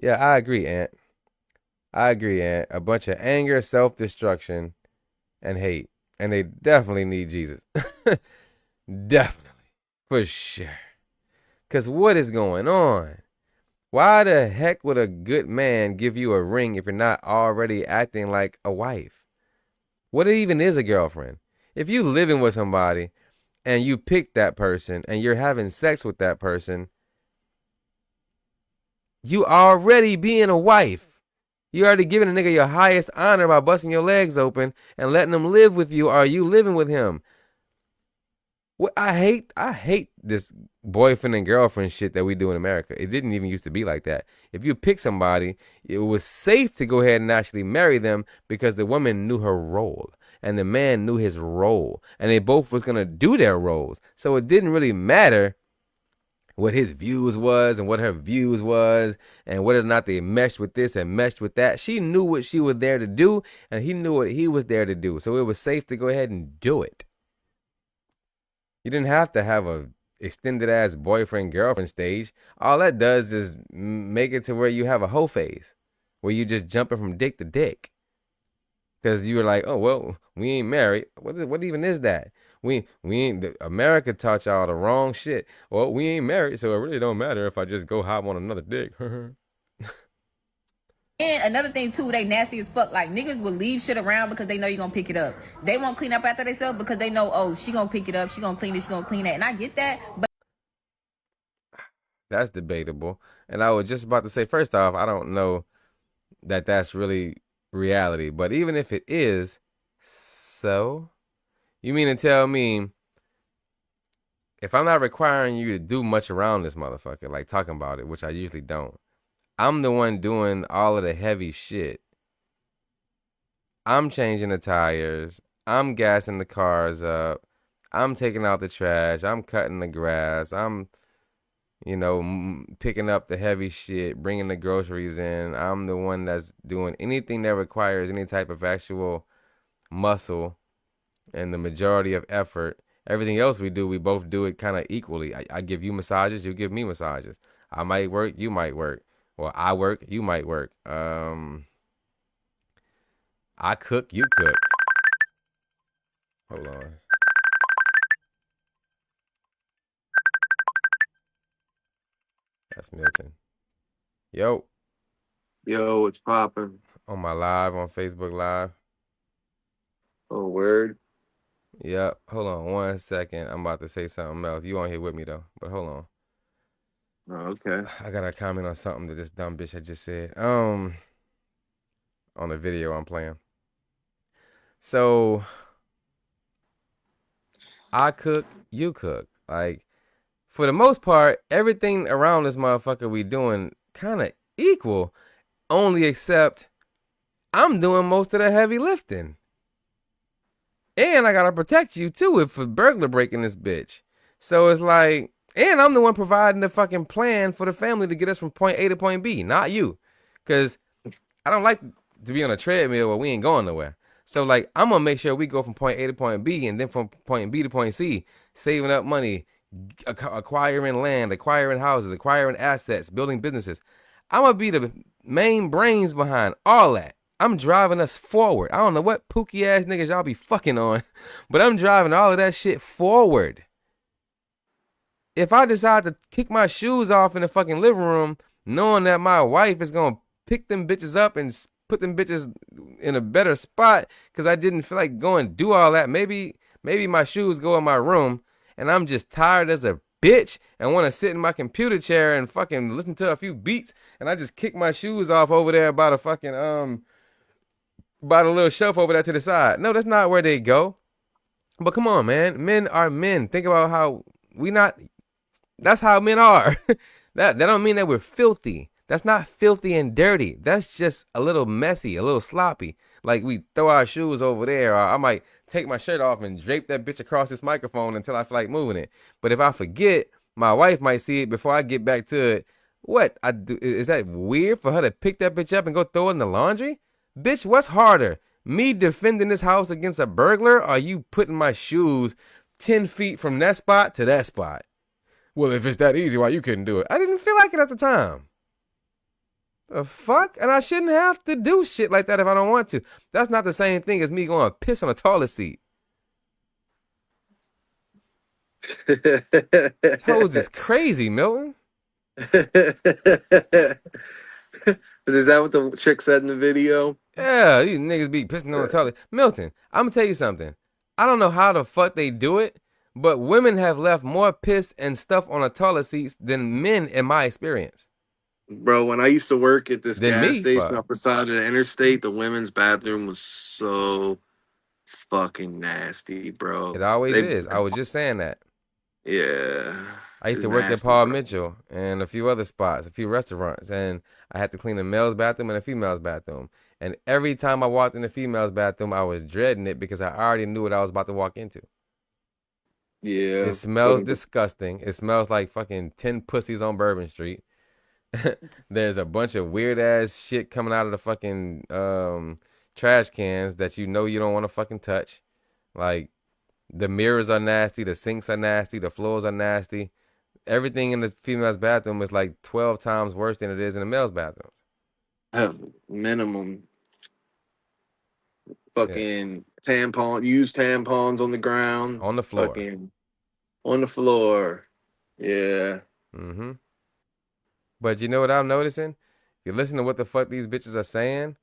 Yeah, I agree, Aunt. I agree, Aunt. A bunch of anger, self-destruction, and hate. And they definitely need Jesus. Definitely. For sure. Because what is going on? Why the heck would a good man give you a ring if you're not already acting like a wife? What even is a girlfriend? If you living with somebody and you pick that person and you're having sex with that person, you already being a wife. You already giving a nigga your highest honor by busting your legs open and letting him live with you. Or you living with him? What I hate this boyfriend and girlfriend shit that we do in America. It didn't even used to be like that. If you pick somebody, it was safe to go ahead and actually marry them because the woman knew her role and the man knew his role, and they both was gonna do their roles. So it didn't really matter what his views was and what her views was and whether or not they meshed with this and meshed with that. She knew what she was there to do, and he knew what he was there to do. So it was safe to go ahead and do it. You didn't have to have a extended ass boyfriend girlfriend stage. All that does is make it to where you have a hoe phase, where you just jumping from dick to dick. Because you were like, oh well, we ain't married. What even is that? We ain't. America taught y'all the wrong shit. Well, we ain't married, so it really don't matter if I just go hop on another dick. And another thing too, they nasty as fuck. Like niggas will leave shit around because they know you're gonna pick it up. They won't clean up after themselves because they know, oh, she gonna pick it up, she gonna clean it, she gonna clean that. And I get that, but That's debatable. And I was just about to say, first off, I don't know that that's really reality. But even if it is, so you mean to tell me if I'm not requiring you to do much around this motherfucker, like talking about it, which I usually don't, I'm the one doing all of the heavy shit. I'm changing the tires. I'm gassing the cars up. I'm taking out the trash. I'm cutting the grass. I'm, picking up the heavy shit, bringing the groceries in. I'm the one that's doing anything that requires any type of actual muscle and the majority of effort. Everything else we do, we both do it kind of equally. I give you massages, you give me massages. I might work, you might work. Well, I work, you might work. I cook, you cook. Hold on. That's Milton. Yo. Yo, what's poppin'? On my live, on Facebook Live. Oh, word? Yep. Hold on 1 second. I'm about to say something else. You on here with me, though. But hold on. Oh, okay. I got to comment on something that this dumb bitch had just said. On the video I'm playing. So, I cook, you cook. Like, for the most part, everything around this motherfucker we doing kind of equal. Only except I'm doing most of the heavy lifting. And I got to protect you, too, if a burglar breaking this bitch. So it's like, and I'm the one providing the fucking plan for the family to get us from point A to point B, not you. Because I don't like to be on a treadmill where we ain't going nowhere. So, like, I'm going to make sure we go from point A to point B and then from point B to point C, saving up money, acquiring land, acquiring houses, acquiring assets, building businesses. I'm going to be the main brains behind all that. I'm driving us forward. I don't know what pookie ass niggas y'all be fucking on, but I'm driving all of that shit forward. If I decide to kick my shoes off in the fucking living room, knowing that my wife is going to pick them bitches up and put them bitches in a better spot because I didn't feel like going and do all that. Maybe my shoes go in my room and I'm just tired as a bitch and want to sit in my computer chair and fucking listen to a few beats, and I just kick my shoes off over there by the fucking, by the little shelf over there to the side. No, that's not where they go. But come on, man. Men are men. Think about how that's how men are. That don't mean that we're filthy. That's not filthy and dirty. That's just a little messy, a little sloppy. Like we throw our shoes over there, or I might take my shirt off and drape that bitch across this microphone until I feel like moving it. But if I forget, my wife might see it before I get back to it. What I do, is that weird for her to pick that bitch up and go throw it in the laundry? Bitch, what's harder? Me defending this house against a burglar, or are you putting my shoes 10 feet from that spot to that spot? Well, if it's that easy, why you couldn't do it? I didn't feel like it at the time. The fuck? And I shouldn't have to do shit like that if I don't want to. That's not the same thing as me going to piss on a toilet seat. Hoes is crazy, Milton. Is that what the chick said in the video? Yeah, these niggas be pissing on the toilet. Milton, I'm gonna tell you something. I don't know how the fuck they do it, but women have left more piss and stuff on the toilet seats than men in my experience. Bro, when I used to work at this Than gas me, station fuck. off the side of the interstate, the women's bathroom was so fucking nasty, bro. It always is. I was just saying that. Yeah. I used It's to work at nasty, Paul bro. Mitchell and a few other spots, a few restaurants, and I had to clean a male's bathroom and a female's bathroom. And every time I walked in the female's bathroom, I was dreading it because I already knew what I was about to walk into. Yeah. It smells Fucking- disgusting. It smells like fucking 10 pussies on Bourbon Street. There's a bunch of weird ass shit coming out of the fucking trash cans that you know you don't want to fucking touch. Like the mirrors are nasty, the sinks are nasty, the floors are nasty. Everything in the female's bathroom is like 12 times worse than it is in the male's bathroom. have minimum fucking used tampons on the ground. On the floor. Fucking on the floor. Yeah. Mm-hmm. But you know what I'm noticing? If you listen to what the fuck these bitches are saying,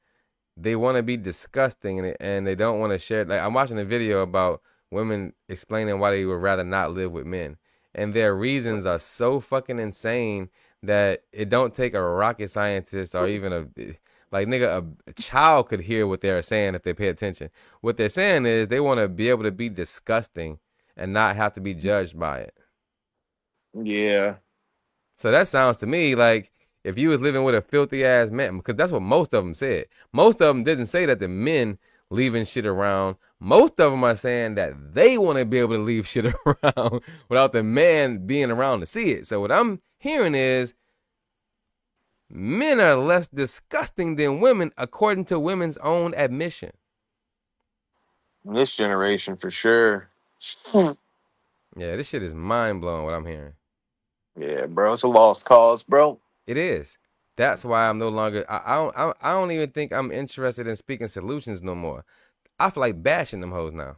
they want to be disgusting and they don't want to share. Like I'm watching a video about women explaining why they would rather not live with men. And their reasons are so fucking insane that it don't take a rocket scientist or even a child could hear what they're saying if they pay attention. What they're saying is they want to be able to be disgusting and not have to be judged by it. Yeah. So that sounds to me like if you was living with a filthy ass man, because that's what most of them said. Most of them didn't say that the men leaving shit around. Most of them are saying that they want to be able to leave shit around without the man being around to see it. So what I'm hearing is men are less disgusting than women according to women's own admission. This generation for sure. Yeah, this shit is mind blowing what I'm hearing. Yeah, bro. It's a lost cause, bro. It is. That's why I'm no longer. I don't even think I'm interested in speaking solutions no more. I feel like bashing them hoes now.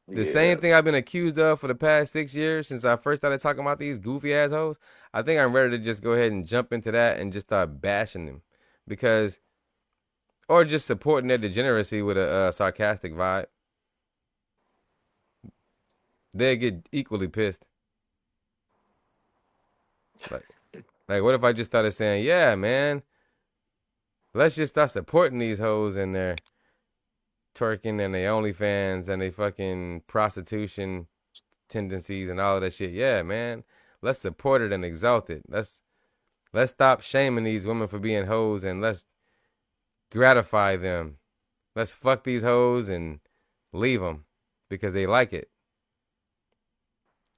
The same thing I've been accused of for the past 6 years since I first started talking about these goofy ass hoes. I think I'm ready to just go ahead and jump into that and just start bashing them, because, or just supporting their degeneracy with a sarcastic vibe. They'll get equally pissed. Like, what if I just started saying, yeah, man, let's just start supporting these hoes and their twerking and their OnlyFans and their fucking prostitution tendencies and all of that shit. Yeah, man, let's support it and exalt it. Let's stop shaming these women for being hoes and let's gratify them. Let's fuck these hoes and leave them because they like it.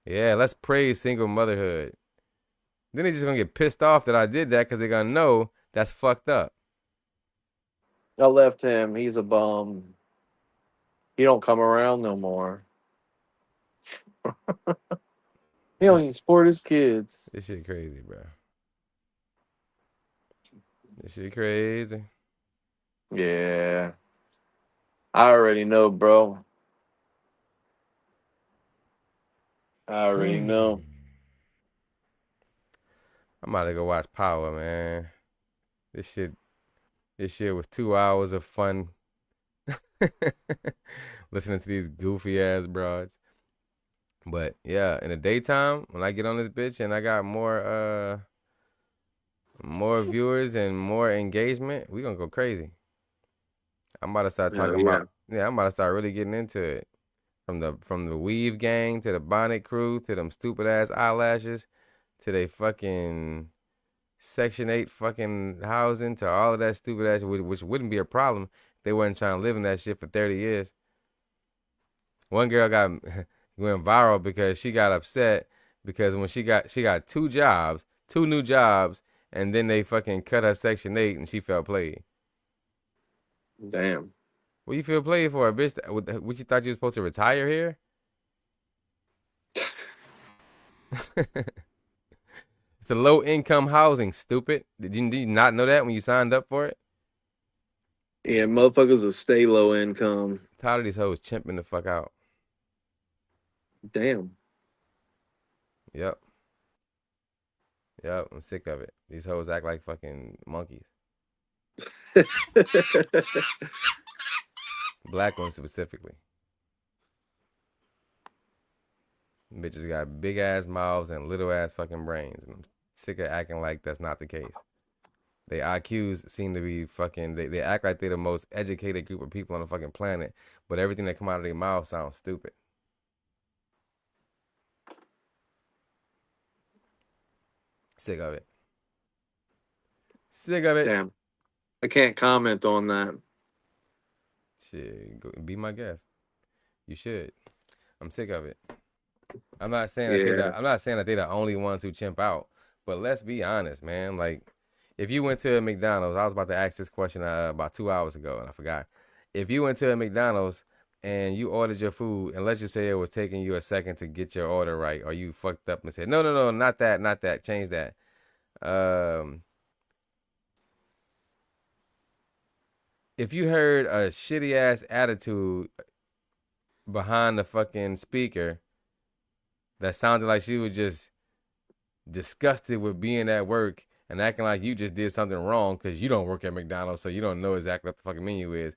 Yeah, let's praise single motherhood. Then they're just gonna get pissed off that I did that because they're gonna know that's fucked up. I left him. He's a bum. He don't come around no more. He don't even support his kids. This shit crazy, bro. This shit crazy. Yeah. I already know, bro. I already know. I'm about to go watch Power, man. This shit was 2 hours of fun. Listening to these goofy ass broads. But yeah, in the daytime, when I get on this bitch and I got more viewers and more engagement, we gonna go crazy. I'm about to start talking about I'm about to start really getting into it. From the weave gang to the bonnet crew to them stupid ass eyelashes to they fucking Section 8 fucking housing to all of that stupid ass, which wouldn't be a problem if they wasn't trying to live in that shit for 30 years. One girl went viral because she got upset because when she got 2 new jobs, and then they fucking cut her Section 8 and she felt played. Damn. What you feel played for, bitch? What you thought you was supposed to retire here? It's a low income housing, stupid. Did you not know that when you signed up for it? Yeah, motherfuckers will stay low income. Tired of these hoes chimping the fuck out. Damn. Yep. Yep, I'm sick of it. These hoes act like fucking monkeys. Black ones specifically. Bitches got big ass mouths and little ass fucking brains. And I'm sick of acting like that's not the case. Their IQs seem to be fucking, they act like they're the most educated group of people on the fucking planet, but everything that come out of their mouth sounds stupid. Sick of it. Sick of it. Damn. I can't comment on that. Shit, be my guest. You should. I'm sick of it. I'm not saying that they're the only ones who chimp out, but let's be honest, man. Like, if you went to a McDonald's, I was about to ask this question about 2 hours ago, and I forgot. If you went to a McDonald's and you ordered your food, and let's just say it was taking you a second to get your order right, or you fucked up and said, no, not that, change that. If you heard a shitty ass attitude behind the fucking speaker that sounded like she was just disgusted with being at work and acting like you just did something wrong because you don't work at McDonald's, so you don't know exactly what the fucking menu is,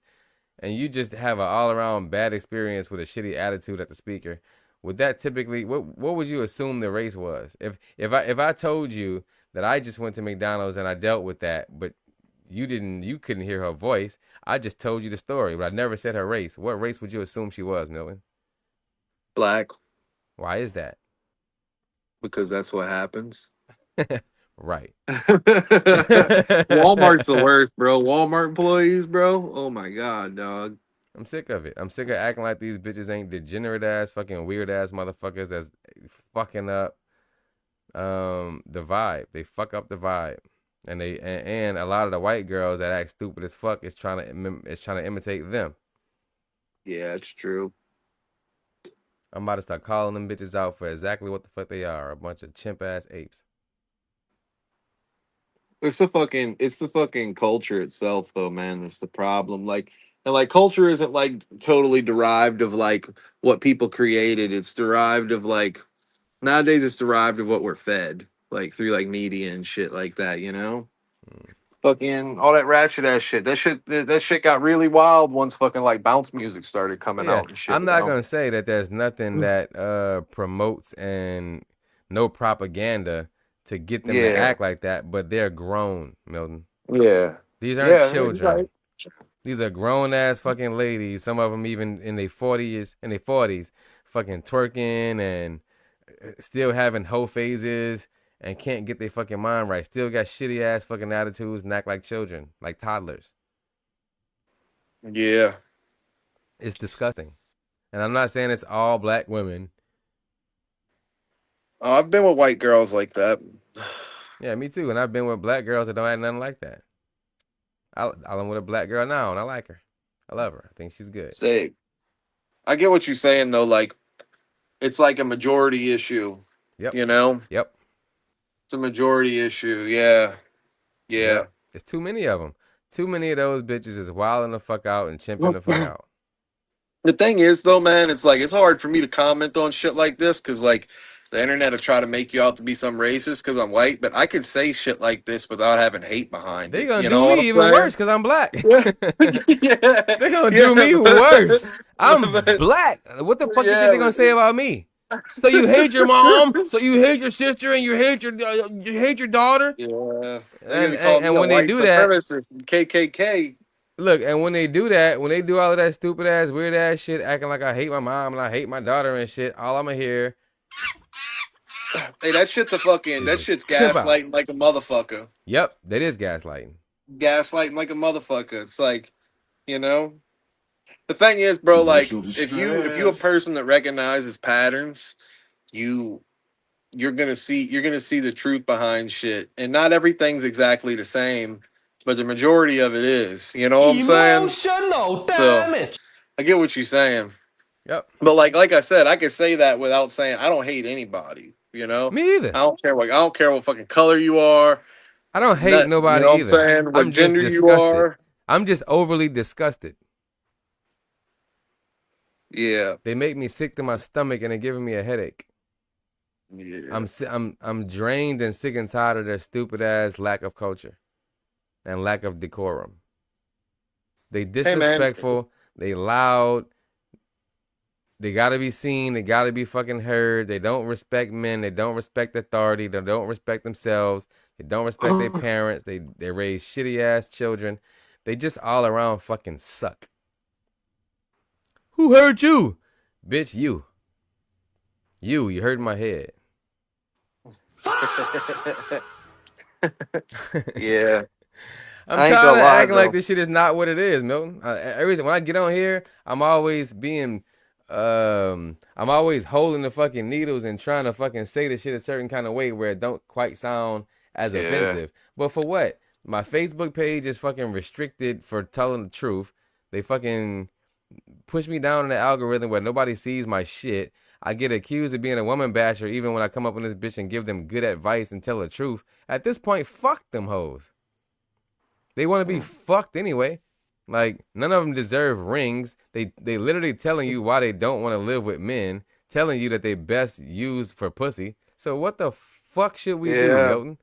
and you just have an all-around bad experience with a shitty attitude at the speaker, would that typically, what would you assume the race was? If I told you that I just went to McDonald's and I dealt with that, but you couldn't hear her voice, I just told you the story, but I never said her race. What race would you assume she was, Milton? Black. Why is that? Because that's what happens. Right. Walmart's the worst, bro. Walmart employees, bro. Oh my god, dog. I'm sick of it. I'm sick of acting like these bitches ain't degenerate ass, fucking weird ass motherfuckers that's fucking up the vibe. They fuck up the vibe. And and a lot of the white girls that act stupid as fuck is trying to imitate them. Yeah, it's true. I'm about to start calling them bitches out for exactly what the fuck they are, a bunch of chimp ass apes. It's the fucking culture itself, though, man. That's the problem. Like, and like culture isn't like totally derived of like what people created. It's derived of like nowadays. It's derived of what we're fed, like through like media and shit like that. You know, fucking all that ratchet ass shit. That shit got really wild once fucking like bounce music started coming out and shit. I'm not gonna say that there's nothing that promotes and no propaganda to get them to act like that, but they're grown, Milton. Yeah. These aren't children. Right. These are grown ass fucking ladies. Some of them even in their 40s, fucking twerking and still having hoe phases and can't get their fucking mind right. Still got shitty ass fucking attitudes and act like children, like toddlers. Yeah. It's disgusting. And I'm not saying it's all black women. Oh, I've been with white girls like that. Yeah, me too. And I've been with black girls that don't act nothing like that. I'm with a black girl now, and I like her. I love her. I think she's good. Say, I get what you're saying, though. Like, it's like a majority issue. Yep. You know? Yep. It's a majority issue. Yeah. Yeah. Yep. It's too many of them. Too many of those bitches is wilding the fuck out and chimping the fuck out. The thing is, though, man, it's like, it's hard for me to comment on shit like this because, like, the internet will try to make you out to be some racist because I'm white, but I could say shit like this without having hate behind it. They're going to do me even worse because I'm black. Yeah. They're going to do me worse. I'm black. What the fuck you think they're going to say about me? So you hate your mom? So you hate your sister and you hate your daughter? Yeah. And when they do that, KKK. Look, and when they do that, when they do all of that stupid ass, weird ass shit, acting like I hate my mom and I hate my daughter and shit, all I'ma hear. Hey, that shit's gaslighting like a motherfucker. Yep, that is gaslighting. Gaslighting like a motherfucker. It's like, you know, the thing is, bro, like if you a person that recognizes patterns, you're gonna see the truth behind shit, and not everything's exactly the same. but the majority of it is. You know what I'm saying? Emotional So damage. I get what you're saying. Yep. But like I said, I could say that without saying I don't hate anybody. You know, Me either. I don't care what fucking color you are. I don't hate That, nobody you know what I'm either. saying? What I'm just gender you disgusted. are. I'm just overly disgusted. Yeah. They make me sick to my stomach and they're giving me a headache. Yeah. I'm drained and sick and tired of their stupid ass lack of culture and lack of decorum. They disrespectful, they loud, they gotta be seen, they gotta be fucking heard, they don't respect men, they don't respect authority, they don't respect themselves, they don't respect their parents, they raise shitty ass children. They just all around fucking suck. Who hurt you? Bitch, you. You hurt my head. Yeah. I'm I ain't tired gonna of lie, acting like though. this shit is not what it is, Milton. Everything when I get on here, I'm always being, I'm always holding the fucking needles and trying to fucking say the shit a certain kind of way where it don't quite sound as Yeah. offensive. But for what? My Facebook page is fucking restricted for telling the truth. They fucking push me down in the algorithm where nobody sees my shit. I get accused of being a woman basher even when I come up on this bitch and give them good advice and tell the truth. At this point, fuck them hoes. They want to be fucked anyway. Like, none of them deserve rings. They literally telling you why they don't want to live with men, telling you that they best used for pussy. So what the fuck should we do, Milton?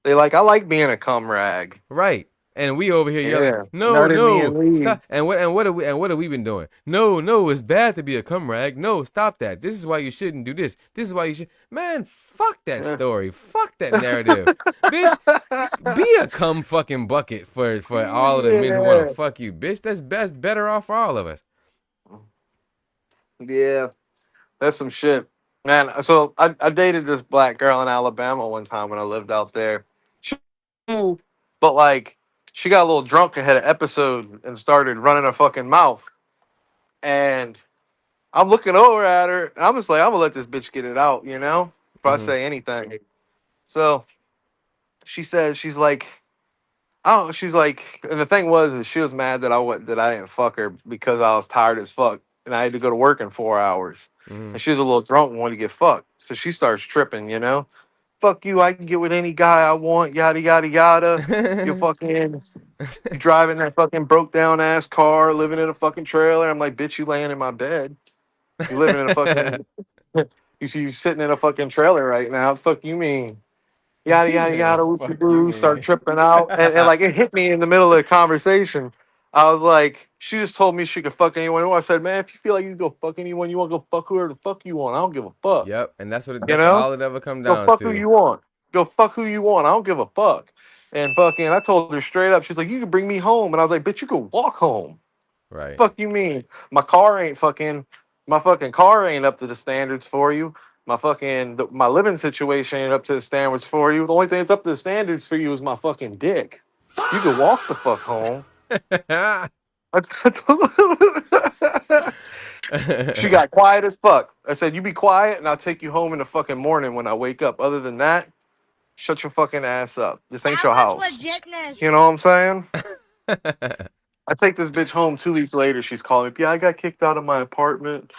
They like, I like being a cum rag. Right. And we over here yelling, Yeah. no, None of me no, and Lee. stop. And what have we been doing? No, it's bad to be a cum rag. No, stop that. This is why you shouldn't do this. This is why you should. Man, fuck that story. Fuck that narrative. Bitch, be a cum fucking bucket for all of the men who want to fuck you, bitch. That's better off for all of us. Yeah. That's some shit. Man, so I dated this black girl in Alabama one time when I lived out there. She cool, but like she got a little drunk and had an episode and started running her fucking mouth. And I'm looking over at her and I'm just like, I'm gonna let this bitch get it out, you know? If I say anything. So she says, she's like, and the thing was is she was mad that I didn't fuck her because I was tired as fuck and I had to go to work in 4 hours. And she was a little drunk and wanted to get fucked. So she starts tripping, you know? Fuck you, I can get with any guy I want, yada, yada, yada. You driving that fucking broke down ass car, living in a fucking trailer. I'm like, bitch, you laying in my bed. You living in a fucking, you sitting in a fucking trailer right now. Fuck you mean? Yada, yada, yada, whoopsie boo, start tripping out. And like, it hit me in the middle of the conversation. I was like, she just told me she could fuck anyone. I said, man, if you feel like you can go fuck anyone you want, go fuck whoever the fuck you want. I don't give a fuck. Yep, and that's You know? all it ever come down Go fuck to. who you want. Go fuck who you want. I don't give a fuck. And fucking, I told her straight up. She's like, you can bring me home. And I was like, bitch, you could walk home. Right. Fuck you mean? My fucking car ain't up to the standards for you. My living situation ain't up to the standards for you. The only thing that's up to the standards for you is my fucking dick. You can walk the fuck home. She got quiet as fuck. I said, you be quiet and I'll take you home in the fucking morning when I wake up. Other than that, shut your fucking ass up. This ain't your house. You know what I'm saying? I take this bitch home 2 weeks later. She's calling me. Yeah, I got kicked out of my apartment.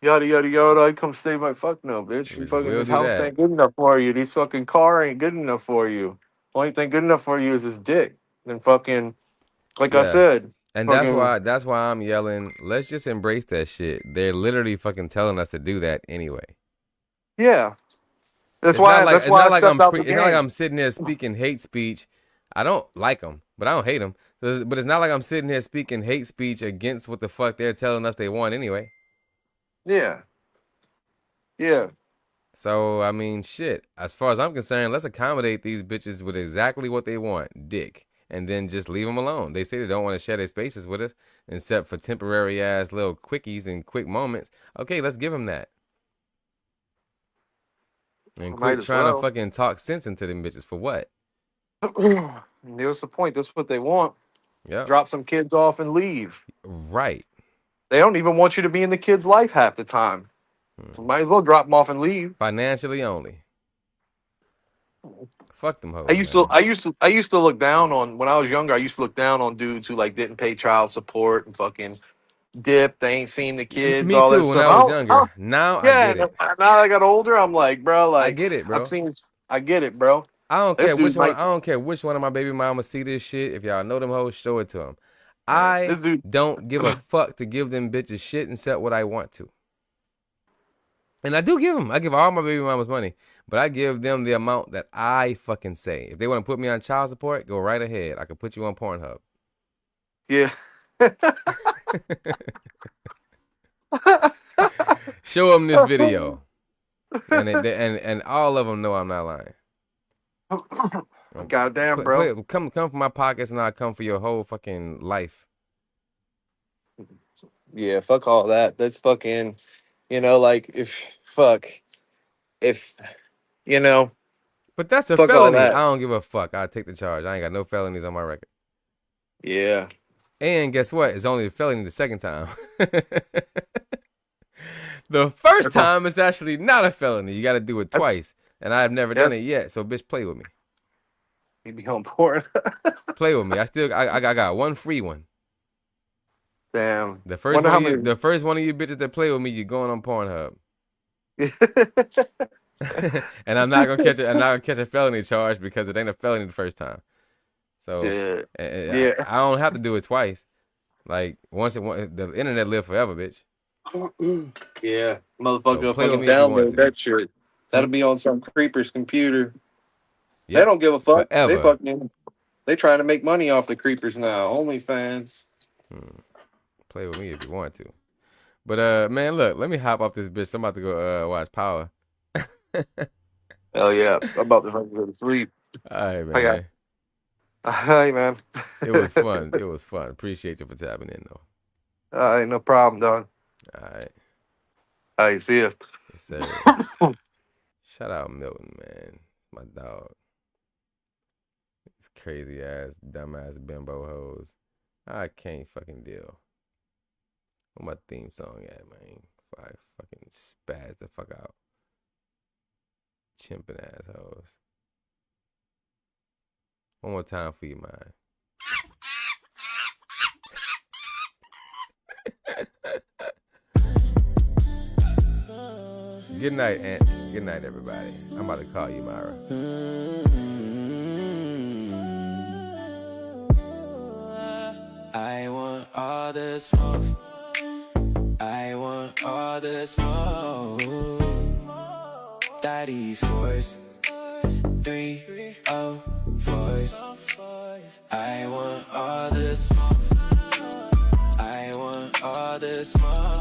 Yada, yada, yada. I come stay my fuck no, bitch. You fucking, this house ain't good enough for you. This fucking car ain't good enough for you. Only thing good enough for you is this dick. And fucking, like I said. And fucking, that's why I'm yelling, let's just embrace that shit. They're literally fucking telling us to do that anyway. Yeah. It's not like I'm sitting there speaking hate speech. I don't like them, but I don't hate them. But it's not like I'm sitting here speaking hate speech against what the fuck they're telling us they want anyway. Yeah. Yeah. So, I mean, shit. As far as I'm concerned, let's accommodate these bitches with exactly what they want, dick. And then just leave them alone. They say they don't want to share their spaces with us, except for temporary ass little quickies and quick moments. Okay, let's give them that. And quit trying to fucking talk sense into them bitches for what? What's the point? That's what they want. Yeah. Drop some kids off and leave. Right. They don't even want you to be in the kid's life half the time. Might as well drop them off and leave. Financially only. Fuck them hoes. I used to look down on when I was younger. I used to look down on dudes who like didn't pay child support and fucking dip. They ain't seen the kids. Me all too. that When stuff. I was younger. Now Yeah, I get it. now I got older. I'm like, bro, like I get it, bro. I get it, bro. I don't This care which dude one. might- I don't care which one of my baby mamas see this shit. If y'all know them hoes, show it to them. This dude- don't give a fuck to give them bitches shit except what I want to. And I do give them. I give all my baby mamas money, but I give them the amount that I fucking say. If they want to put me on child support, go right ahead. I can put you on Pornhub. Yeah. Show them this video, and all of them know I'm not lying. Goddamn, bro. Come for my pockets, and I'll come for your whole fucking life. Yeah, fuck all that. That's fucking, like if But that's a fuck all felony. that. I don't give a fuck. I'll take the charge. I ain't got no felonies on my record. Yeah. And guess what? It's only a felony the second time. The first time it's actually not a felony. You got to do it twice, and I have never done it yet. So bitch, play with me. You be on porn. Play with me. I got one free one. Damn. The first one of you bitches that play with me, you're going on Pornhub. And I'm not gonna catch a felony charge because it ain't a felony the first time. So yeah. I don't have to do it twice. Like the internet live forever, bitch. Yeah, motherfucker, So play with fucking me if you want download to. that shit. That'll be on some creeper's computer. Yep. They don't give a fuck. Forever. They trying to make money off the creepers now. OnlyFans. Play with me if you want to. But man, look, let me hop off this bitch. I'm about to go watch Power. Hell yeah, I'm about to fucking go to sleep. All right, man. Hey, man. It was fun. It was fun. Appreciate you for tapping in, though. All right, no problem, dog. All right. All right, see ya. Yes, sir. Shout out Milton, man. My dog. These crazy ass, dumbass bimbo hoes. I can't fucking deal. What my theme song at, man? Before I fucking spaz the fuck out. Chimping assholes. One more time for you, man. Good night, Ants. Good night, everybody. I'm about to call you, Myra. I want all the smoke. I want all the smoke. Daddy's horse. 304s. I want all the smoke. I want all the smoke.